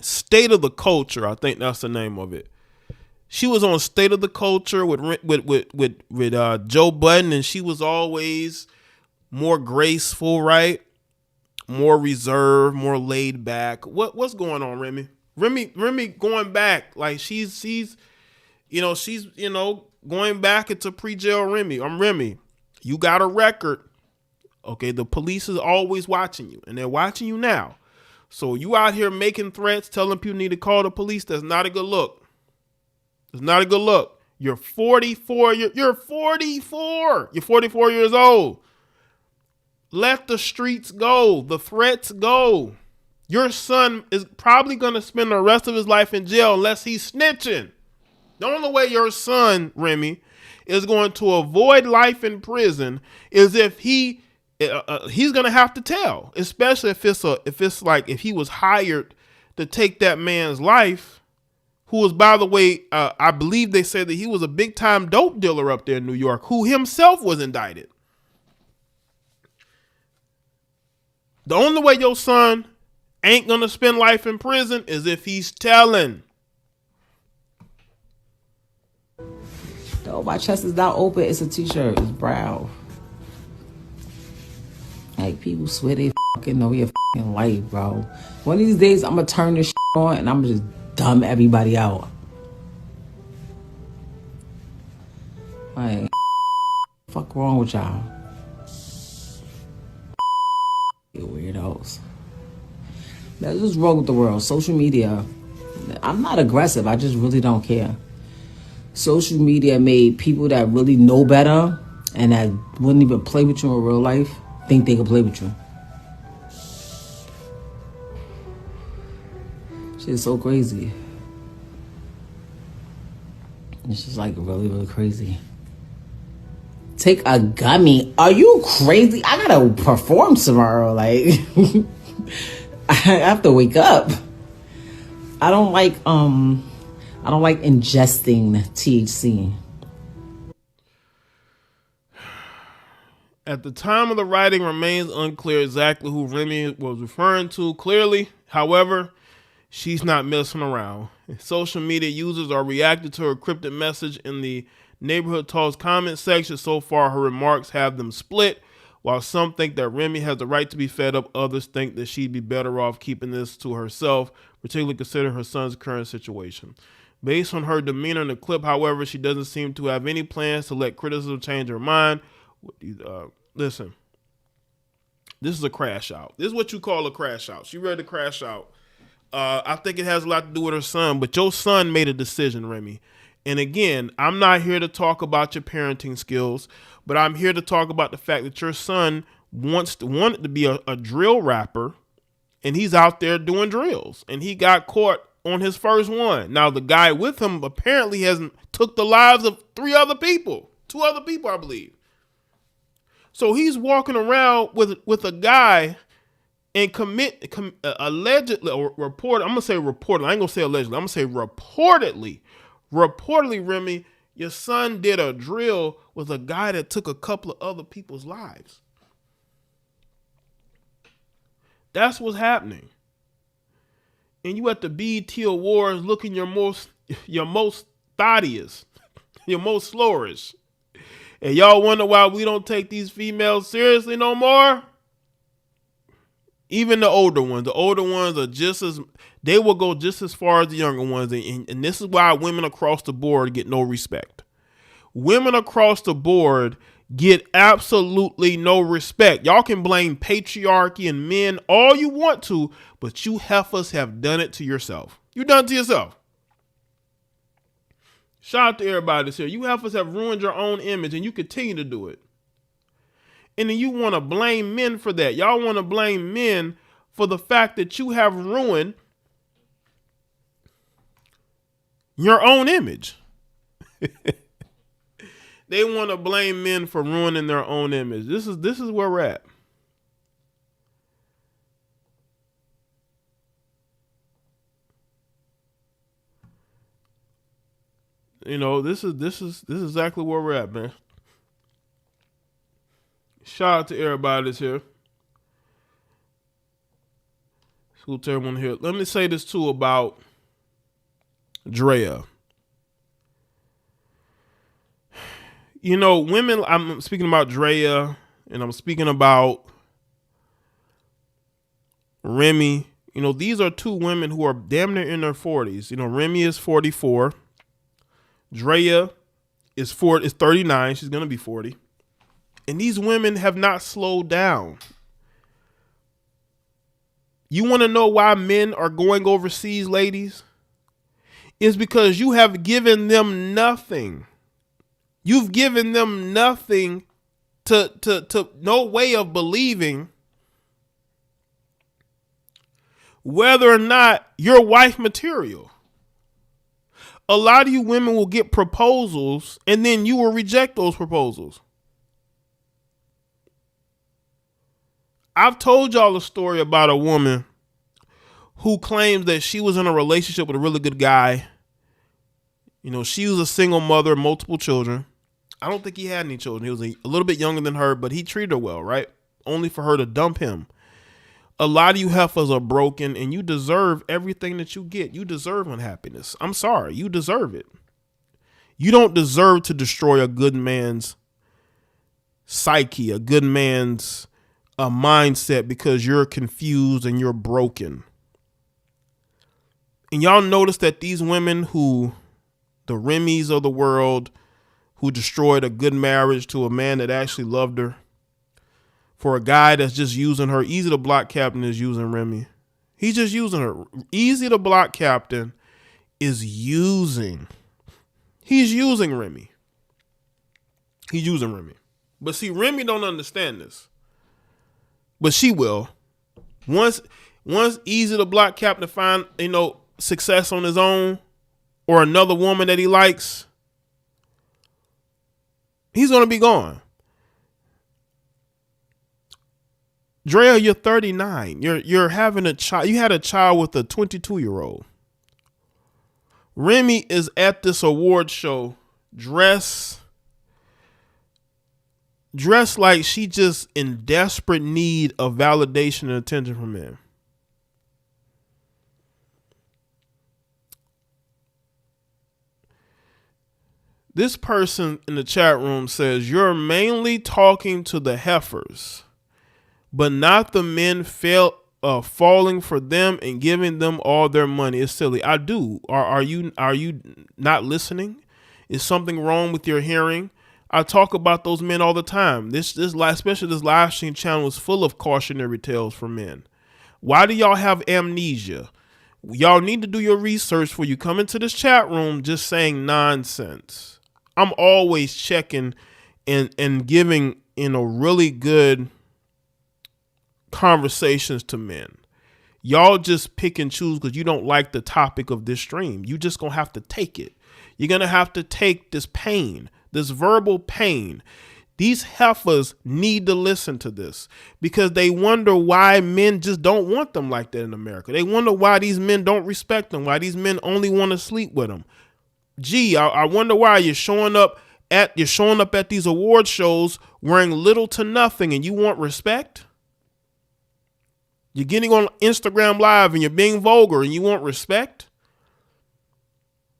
State of the Culture? I think that's the name of it. She was on State of the Culture with Joe Budden, and she was always more graceful, right? More reserved, more laid back. What's going on, Remy? Remy going back, like she's going back into pre-jail Remy. I'm Remy. You got a record. Okay, the police is always watching you, and they're watching you now. So you out here making threats, telling people need to call the police. That's not a good look. It's not a good look. You're 44. You're 44. You're 44 years old. Let the streets go. The threats go. Your son is probably going to spend the rest of his life in jail unless he's snitching. The only way your son, Remy, is going to avoid life in prison is if he's going to have to tell, especially if he was hired to take that man's life, who was, by the way, I believe they said that he was a big time dope dealer up there in New York, who himself was indicted. The only way your son ain't going to spend life in prison is if he's telling. No, my chest is not open. It's a t-shirt. It's brown. Like, people swear they fucking know your fucking life, bro. One of these days, I'm going to turn this shit on and I'm going to just dumb everybody out. Like, fuck wrong with y'all? You weirdos. That's what's wrong with the world. Social media. I'm not aggressive. I just really don't care. Social media made people that really know better and that wouldn't even play with you in real life think they could play with you. Shit is so crazy. It's just like really, really crazy. Take a gummy. Are you crazy? I gotta perform tomorrow. Like, I have to wake up. I don't like ingesting THC. At the time of the writing, remains unclear exactly who Remy was referring to clearly. However, she's not messing around. Social media users are reacting to her cryptic message in the Neighborhood Talks comment section. So far, her remarks have them split. While some think that Remy has the right to be fed up, others think that she'd be better off keeping this to herself, particularly considering her son's current situation. Based on her demeanor in the clip, however, she doesn't seem to have any plans to let criticism change her mind. Listen, this is a crash out. This is what you call a crash out. She ready to crash out. I think it has a lot to do with her son, but your son made a decision, Remy. And again, I'm not here to talk about your parenting skills, but I'm here to talk about the fact that your son wanted to be a drill rapper, and he's out there doing drills, and he got caught on his first one. Now, the guy with him apparently hasn't took the lives of two other people, I believe. So he's walking around with a guy and allegedly, or reported, I'm going to say reportedly, I ain't going to say allegedly, I'm going to say reportedly, Remy, your son did a drill with a guy that took a couple of other people's lives. That's what's happening. And you at the BET Awards looking your most thottiest, your most slowerish. And y'all wonder why we don't take these females seriously no more? Even the older ones are they will go just as far as the younger ones. And this is why women across the board get no respect. Women across the board get absolutely no respect. Y'all can blame patriarchy and men all you want to, but you heifers have done it to yourself. You done it to yourself. Shout out to everybody that's here. You heifers have ruined your own image, and you continue to do it. And then you want to blame men for that. Y'all want to blame men for the fact that you have ruined your own image. They want to blame men for ruining their own image. This is where we're at. This is exactly where we're at, man. Shout out to everybody that's here. Salute to everyone here. Let me say this too about Draya. Women, I'm speaking about Draya and I'm speaking about Remy. These are two women who are damn near in their 40s. Remy is 44. Draya is 39. She's going to be 40. And these women have not slowed down. You want to know why men are going overseas, ladies? It's because you have given them nothing. You've given them nothing to no way of believing whether or not you're wife material. A lot of you women will get proposals and then you will reject those proposals. I've told y'all a story about a woman who claims that she was in a relationship with a really good guy. She was a single mother, multiple children. I don't think he had any children. He was a little bit younger than her, but he treated her well, right? Only for her to dump him. A lot of you heifers are broken and you deserve everything that you get. You deserve unhappiness. I'm sorry. You deserve it. You don't deserve to destroy a good man's psyche, a good man's mindset because you're confused and you're broken. And y'all notice that these women the Remys of the world, who destroyed a good marriage to a man that actually loved her, for a guy that's just using her. Easy to Block Captain is using Remy. He's just using her. Easy to Block Captain is using. He's using Remy. He's using Remy. But see, Remy don't understand this. But she will. Once Easy to Block Captain find, success on his own or another woman that he likes, he's going to be gone. Draya, you're 39. You're having a child. You had a child with a 22-year-old. Remy is at this award show dressed like she just in desperate need of validation and attention from men. This person in the chat room says, you're mainly talking to the heifers, but not the men falling for them and giving them all their money. It's silly. I do. Are you not listening? Is something wrong with your hearing? I talk about those men all the time. Especially this live stream channel is full of cautionary tales for men. Why do y'all have amnesia? Y'all need to do your research before you come into this chat room just saying nonsense. I'm always checking and giving really good conversations to men. Y'all just pick and choose because you don't like the topic of this stream. You just gonna have to take it. You're gonna have to take this pain, this verbal pain. These heifers need to listen to this because they wonder why men just don't want them like that in America. They wonder why these men don't respect them, why these men only want to sleep with them. Gee, I wonder why you're showing up at these award shows wearing little to nothing and you want respect. You're getting on Instagram Live and you're being vulgar and you want respect.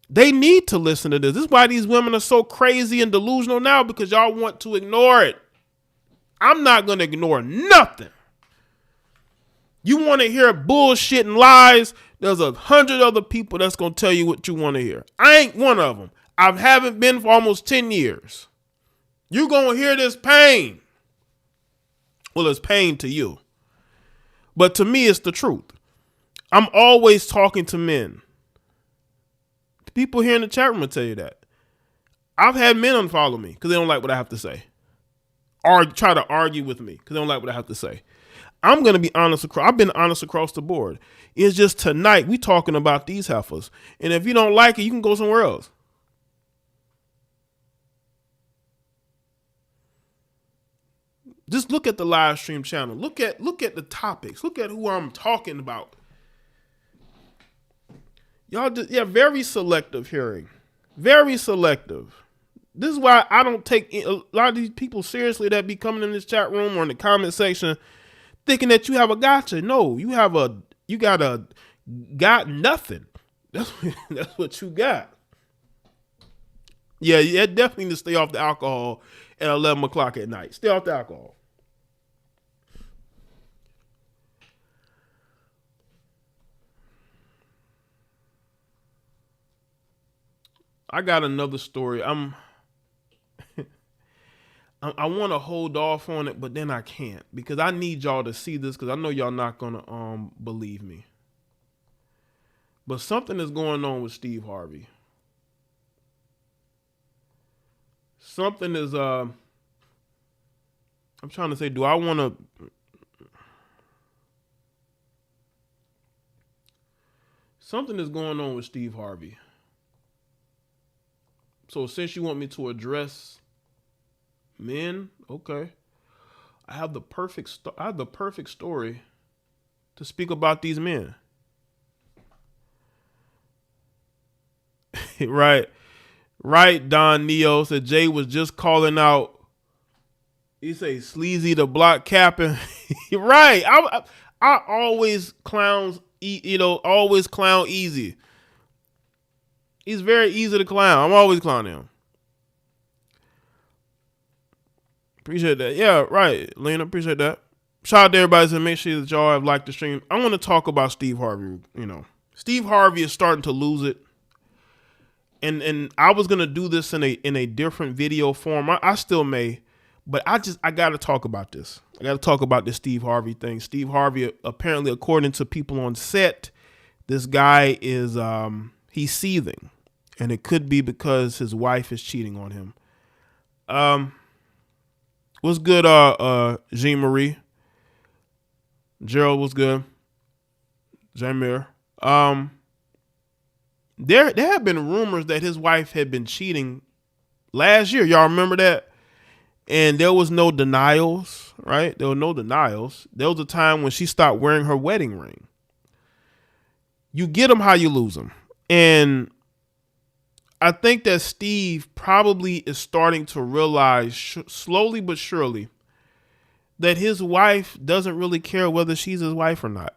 They need to listen to this. This is why these women are so crazy and delusional now, because y'all want to ignore it. I'm not going to ignore nothing. You want to hear bullshit and lies? There's 100 other people that's going to tell you what you want to hear. I ain't one of them. I haven't been for almost 10 years. You're going to hear this pain. Well, it's pain to you. But to me, it's the truth. I'm always talking to men. People here in the chat room will tell you that. I've had men unfollow me because they don't like what I have to say. Or try to argue with me because they don't like what I have to say. I'm going to be honest. I've been honest across the board. It's just tonight we talking about these heifers. And if you don't like it, you can go somewhere else. Just look at the live stream channel. Look at the topics. Look at who I'm talking about. Y'all just, very selective hearing. Very selective. This is why I don't take a lot of these people seriously that be coming in this chat room or in the comment section thinking that you have a gotcha. No, you got nothing. That's what you got. Yeah, you definitely need to stay off the alcohol at 11 o'clock at night. Stay off the alcohol. I got another story. I want to hold off on it, but then I can't because I need y'all to see this because I know y'all not gonna believe me. But something is going on with Steve Harvey. Something is I'm trying to say, do I want to? Something is going on with Steve Harvey. So since you want me to address men, okay, I have the perfect story to speak about these men. Right. Don Neo said Jay was just calling out. He say sleazy the block capping. Right. I always always clown easy. He's very easy to clown. I'm always clowning him. Appreciate that. Yeah, right, Lena. Appreciate that. Shout out to everybody. So make sure that y'all have liked the stream. I want to talk about Steve Harvey. Steve Harvey is starting to lose it. And I was gonna do this in a different video form. I still may, but I gotta talk about this. I gotta talk about this Steve Harvey thing. Steve Harvey, apparently, according to people on set, this guy is he's seething, and it could be because his wife is cheating on him. What's good, Jean Marie? Gerald, what's good? Jamir. There have been rumors that his wife had been cheating last year. Y'all remember that? And there was no denials, right? There were no denials. There was a time when she stopped wearing her wedding ring. You get them how you lose them. And I think that Steve probably is starting to realize slowly but surely that his wife doesn't really care whether she's his wife or not.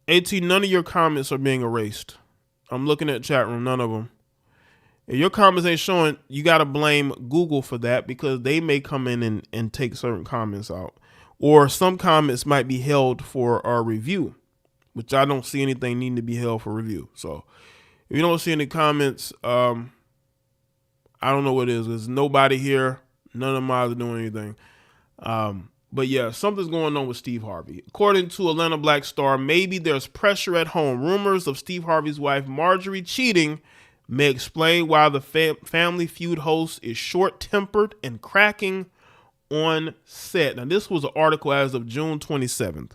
AT, none of your comments are being erased. I'm looking at the chat room, none of them. If your comments ain't showing, you got to blame Google for that because they may come in and take certain comments out. Or some comments might be held for our review, which I don't see anything needing to be held for review. So if you don't see any comments, I don't know what it is. There's nobody here. None of mine are doing anything. But yeah, something's going on with Steve Harvey. According to Atlanta Black Star, maybe there's pressure at home. Rumors of Steve Harvey's wife, Marjorie, cheating may explain why the Family Feud host is short-tempered and cracking on set. Now, this was an article as of June 27th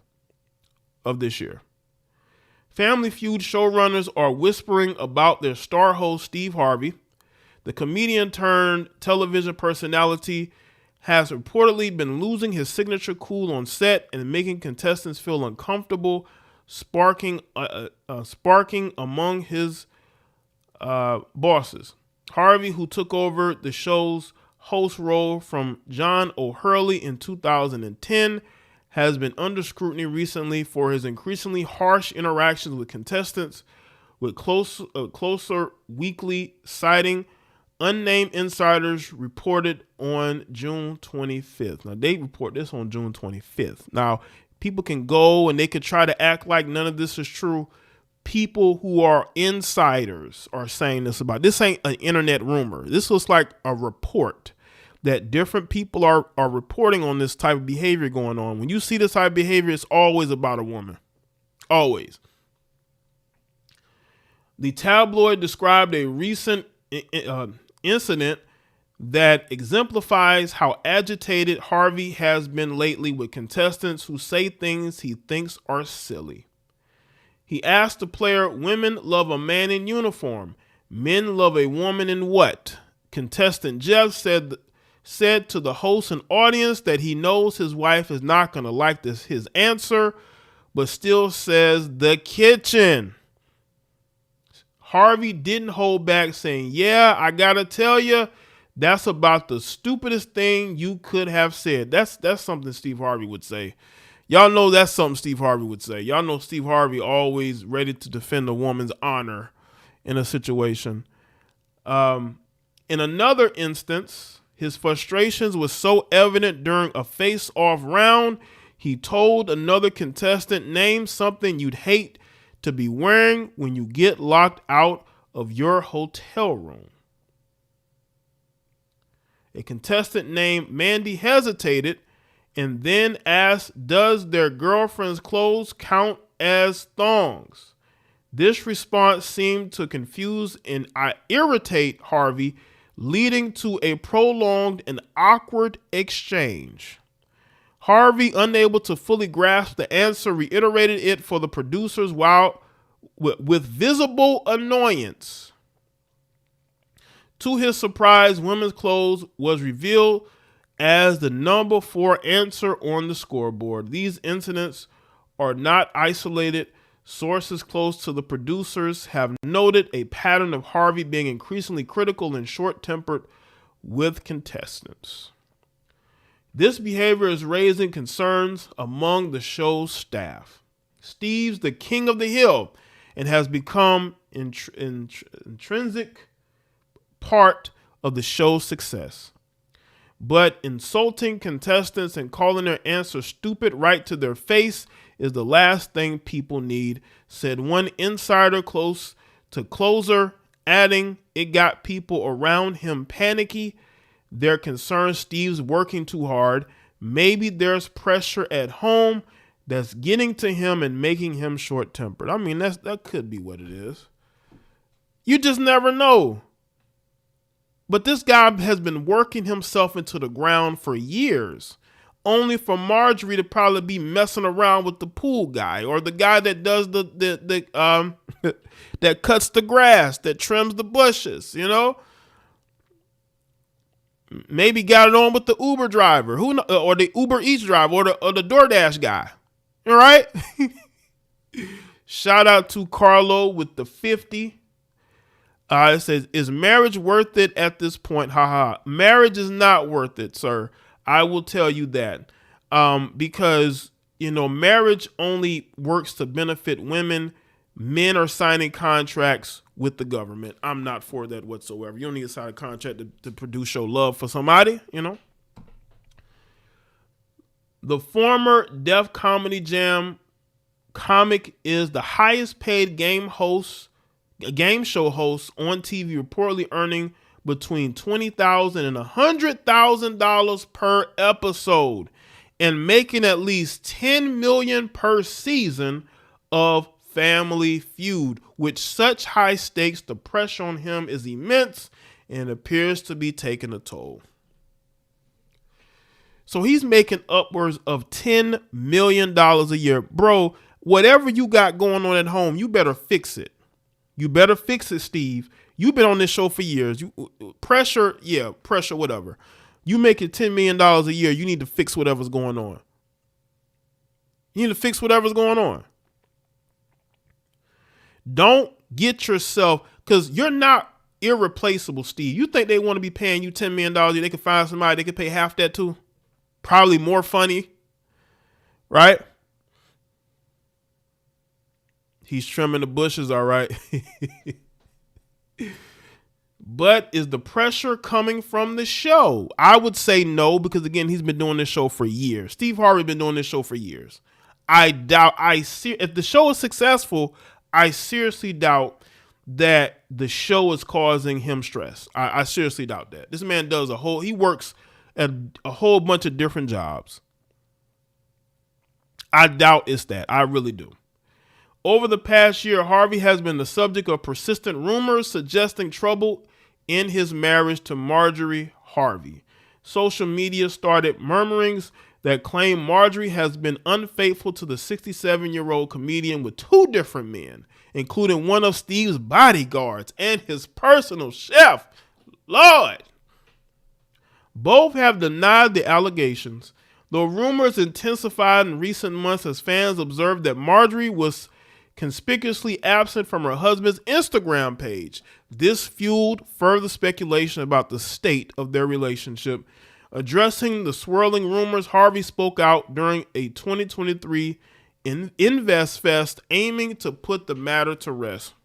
of this year. Family Feud showrunners are whispering about their star host, Steve Harvey. The comedian turned television personality has reportedly been losing his signature cool on set and making contestants feel uncomfortable, sparking among his bosses. Harvey, who took over the show's host role from John O'Hurley in 2010, has been under scrutiny recently for his increasingly harsh interactions with contestants, with closer weekly sighting. Unnamed insiders reported on June 25th. Now, they report this on June 25th. Now, people can go and they could try to act like none of this is true. People who are insiders are saying this about. This ain't an internet rumor. This was like a report that different people are reporting on this type of behavior going on. When you see this type of behavior, it's always about a woman. Always. The tabloid described a recent incident that exemplifies how agitated Harvey has been lately with contestants who say things he thinks are silly. He asked the player, "Women love a man in uniform. Men love a woman in what?" Contestant Jeff said to the host and audience that he knows his wife is not going to like his answer, but still says the kitchen. Harvey didn't hold back, saying, yeah, I gotta tell you, that's about the stupidest thing you could have said. That's something Steve Harvey would say. Y'all know that's something Steve Harvey would say. Y'all know Steve Harvey always ready to defend a woman's honor in a situation. In another instance, his frustrations were so evident during a face-off round, he told another contestant, name something you'd hate to be wearing when you get locked out of your hotel room. A contestant named Mandy hesitated and then asked, does their girlfriend's clothes count as thongs? This response seemed to confuse and irritate Harvey, leading to a prolonged and awkward exchange. Harvey, unable to fully grasp the answer, reiterated it for the producers while with visible annoyance. To his surprise, women's clothes was revealed as the number 4 answer on the scoreboard. These incidents are not isolated. Sources close to the producers have noted a pattern of Harvey being increasingly critical and short-tempered with contestants. This behavior is raising concerns among the show's staff. Steve's the king of the hill and has become intrinsic part of the show's success. But insulting contestants and calling their answer stupid right to their face is the last thing people need, said one insider close to closer, adding, it got people around him panicky. They're concerned Steve's working too hard. Maybe there's pressure at home that's getting to him and making him short-tempered. I mean, that could be what it is. You just never know. But this guy has been working himself into the ground for years, only for Marjorie to probably be messing around with the pool guy or the guy that does the that cuts the grass, that trims the bushes, you know? Maybe got it on with the Uber driver, or the Uber Eats driver, or the DoorDash guy. All right. Shout out to Carlo with the 50. It says, is marriage worth it at this point? Haha. Marriage is not worth it, sir. I will tell you that. Because, marriage only works to benefit women. Men are signing contracts with the government. I'm not for that whatsoever. You don't need to sign a contract to produce your love for somebody, The former Def Comedy Jam comic is the highest paid game show host on TV, reportedly earning between $20,000 and $100,000 per episode and making at least $10 million per season of Family Feud. With such high stakes, the pressure on him is immense and appears to be taking a toll. So he's making upwards of $10 million a year. Bro, whatever you got going on at home, you better fix it. You better fix it, Steve. You've been on this show for years. Pressure, whatever. You making $10 million a year, you need to fix whatever's going on. Don't get yourself, because you're not irreplaceable, Steve. You think they want to be paying you $10 million a year, they can find somebody they can pay half that to? Probably more funny, right? He's trimming the bushes, all right. But is the pressure coming from the show? I would say no, because again, he's been doing this show for years. Steve Harvey been doing this show for years. If the show is successful, I seriously doubt that the show is causing him stress. I seriously doubt that. This man he works at a whole bunch of different jobs. I doubt it's that. I really do. Over the past year, Harvey has been the subject of persistent rumors suggesting trouble in his marriage to Marjorie Harvey. Social media started murmurings that claim Marjorie has been unfaithful to the 67-year-old comedian with 2 different men, including one of Steve's bodyguards and his personal chef. Lord. Both have denied the allegations. The rumors intensified in recent months as fans observed that Marjorie was conspicuously absent from her husband's Instagram page. This fueled further speculation about the state of their relationship. Addressing the swirling rumors, Harvey spoke out during a 2023 Invest Fest, aiming to put the matter to rest.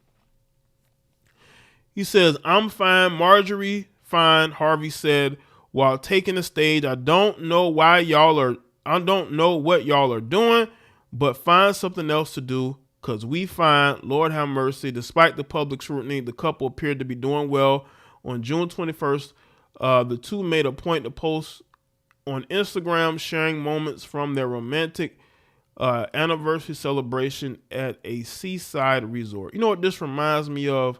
He says, "I'm fine, Marjorie fine," Harvey said while taking the stage. I don't know what y'all are doing, but find something else to do, because we find, Lord have mercy." Despite the public scrutiny, the couple appeared to be doing well. On June 21st, the two made a point to post on Instagram, sharing moments from their romantic anniversary celebration at a seaside resort. You know what this reminds me of?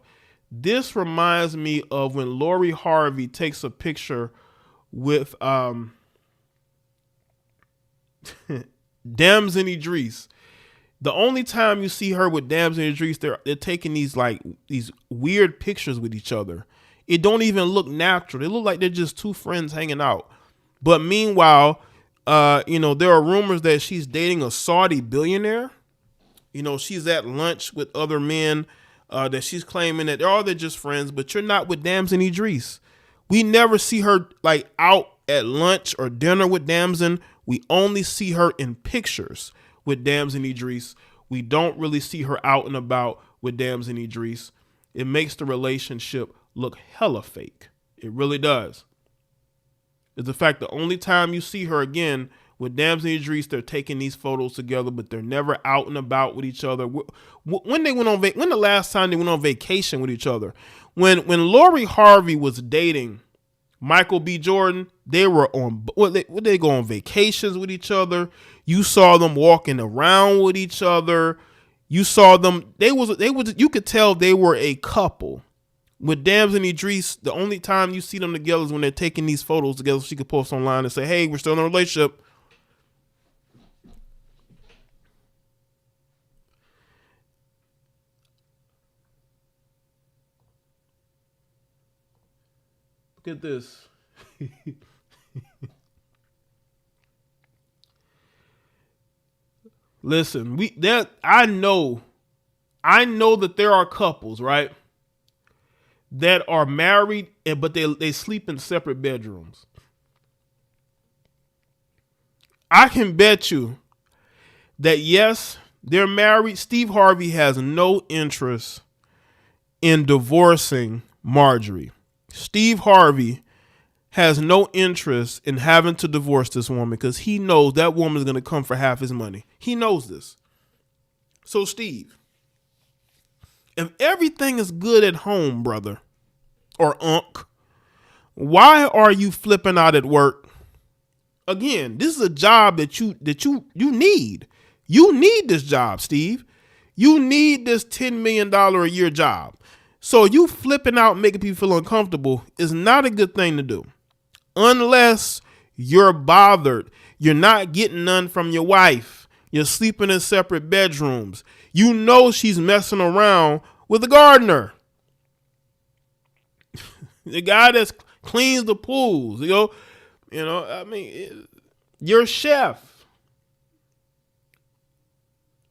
This reminds me of when Lori Harvey takes a picture with Damson Idris. The only time you see her with Damson Idris, they're taking these weird pictures with each other. It don't even look natural. They look like they're just two friends hanging out. But meanwhile, there are rumors that she's dating a Saudi billionaire. She's at lunch with other men that she's claiming that they're just friends, but you're not with Damson Idris. We never see her out at lunch or dinner with Damson. We only see her in pictures with Damson Idris. We don't really see her out and about with Damson Idris. It makes the relationship look hella fake. It really does. It's the fact the only time you see her again with Damson Idris, they're taking these photos together, but they're never out and about with each other. When the last time they went on vacation with each other? When Lori Harvey was dating Michael B. Jordan, they were on they go on vacations with each other. You saw them walking around with each other. You saw them. You could tell they were a couple. With Damson Idris, the only time you see them together is when they're taking these photos together so she could post online and say, "Hey, we're still in a relationship." Look at this. Listen, I know that there are couples, right, that are married, but they sleep in separate bedrooms. I can bet you that, yes, they're married. Steve Harvey has no interest in divorcing Marjorie. Steve Harvey has no interest in having to divorce this woman because he knows that woman is going to come for half his money. He knows this. So, Steve, if everything is good at home, brother or unk, why are you flipping out at work? Again, this is a job that you need. You need this job, Steve. You need this $10 million a year job. So you flipping out, making people feel uncomfortable is not a good thing to do. Unless you're bothered. You're not getting none from your wife. You're sleeping in separate bedrooms. You know she's messing around with the gardener. The guy that cleans the pools. Your chef.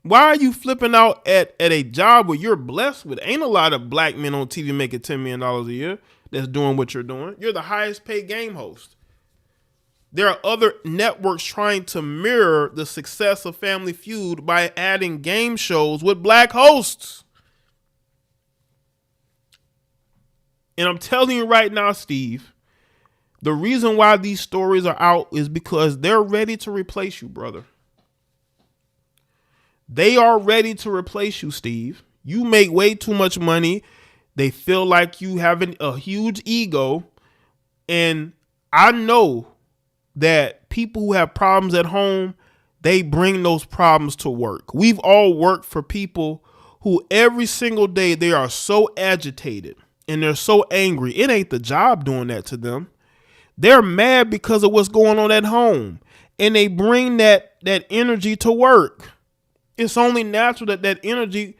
Why are you flipping out at a job where you're blessed with? Ain't a lot of black men on TV making $10 million a year that's doing what you're doing. You're the highest paid game host. There are other networks trying to mirror the success of Family Feud by adding game shows with black hosts. And I'm telling you right now, Steve, the reason why these stories are out is because they're ready to replace you, brother. They are ready to replace you, Steve. You make way too much money. They feel like you have a huge ego. And I know that people who have problems at home, they bring those problems to work. We've all worked for people who every single day they are so agitated and they're so angry. It ain't the job doing that to them. They're mad because of what's going on at home. And they bring that energy to work. It's only natural that energy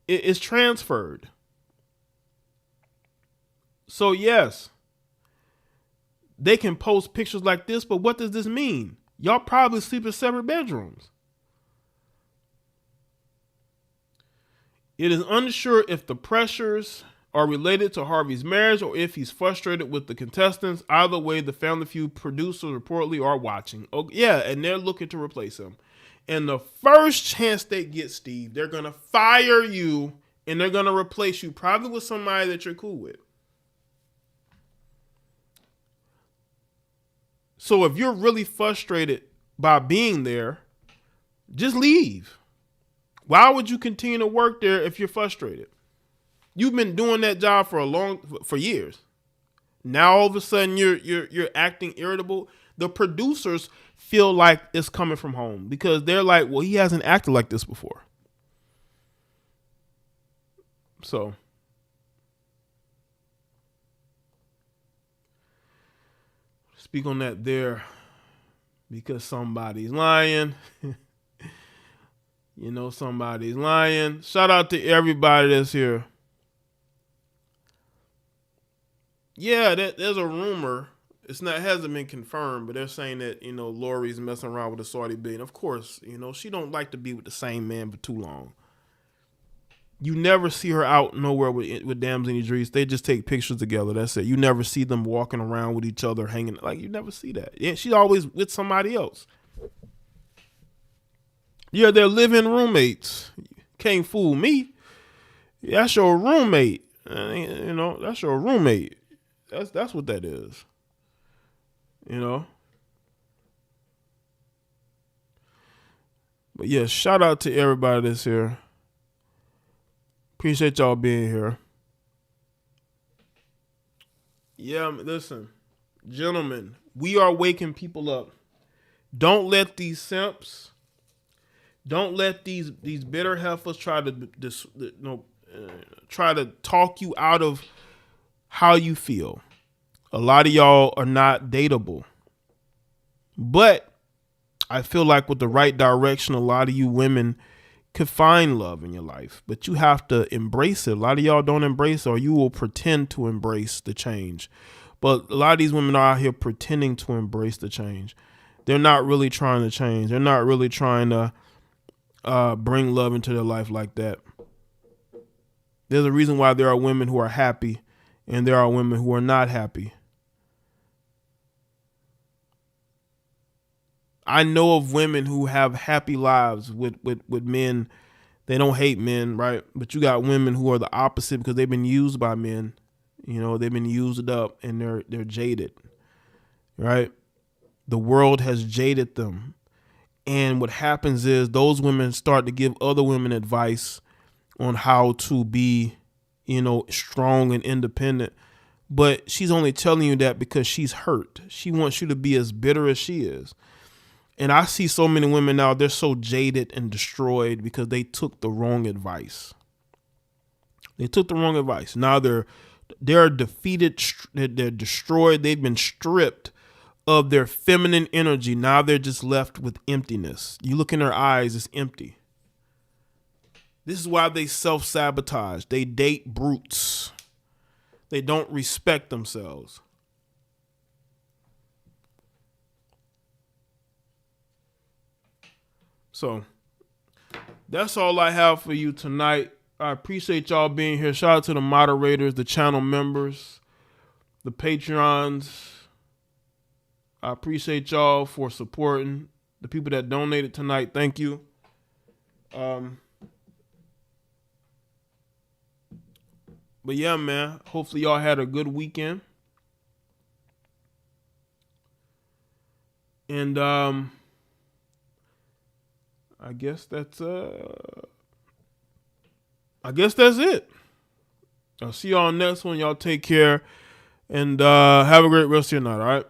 is transferred. So yes, they can post pictures like this, but what does this mean? Y'all probably sleep in separate bedrooms. It is unsure if the pressures are related to Harvey's marriage or if he's frustrated with the contestants. Either way, the Family Feud producers reportedly are watching. Oh, yeah, and they're looking to replace him. And the first chance they get, Steve, they're going to fire you and they're going to replace you probably with somebody that you're cool with. So if you're really frustrated by being there, just leave. Why would you continue to work there if you're frustrated? You've been doing that job for years. Now all of a sudden you're acting irritable. The producers feel like it's coming from home because they're like, well, he hasn't acted like this before. So speak on that there because somebody's lying. You know somebody's lying. Shout out to everybody that's here. Yeah, there's a rumor. It hasn't been confirmed, but they're saying that, Lori's messing around with a Saudi billionaire. Of course, she don't like to be with the same man for too long. You never see her out nowhere with Dams and Idris. They just take pictures together. That's it. You never see them walking around with each other, hanging. Like, you never see that. Yeah, she's always with somebody else. Yeah, they're living roommates. Can't fool me. That's your roommate. That's your roommate. That's what that is. But yeah, shout out to everybody that's here. Appreciate y'all being here. Yeah, listen, gentlemen, we are waking people up. Don't let these simps, don't let these bitter heifers try to talk you out of how you feel. A lot of y'all are not dateable. But I feel like with the right direction, a lot of you women could find love in your life. But you have to embrace it. A lot of y'all don't embrace it, or you will pretend to embrace the change. But a lot of these women are out here pretending to embrace the change. They're not really trying to change. They're not really trying to bring love into their life like that. There's a reason why there are women who are happy and there are women who are not happy. I know of women who have happy lives with men. They don't hate men, right? But you got women who are the opposite because they've been used by men. They've been used up and they're jaded, right? The world has jaded them. And what happens is those women start to give other women advice on how to be, strong and independent. But she's only telling you that because she's hurt. She wants you to be as bitter as she is. And I see so many women now, they're so jaded and destroyed because they took the wrong advice. They took the wrong advice. Now they're defeated, they're destroyed, they've been stripped of their feminine energy. Now they're just left with emptiness. You look in their eyes, it's empty. This is why they self-sabotage. They date brutes. They don't respect themselves. So that's all I have for you tonight. I appreciate y'all being here. Shout out to the moderators, the channel members, the Patreons. I appreciate y'all for supporting. The people that donated tonight, thank you. But yeah, man, hopefully y'all had a good weekend. And I guess that's it. I'll see y'all next one. Y'all take care and have a great rest of your night, all right?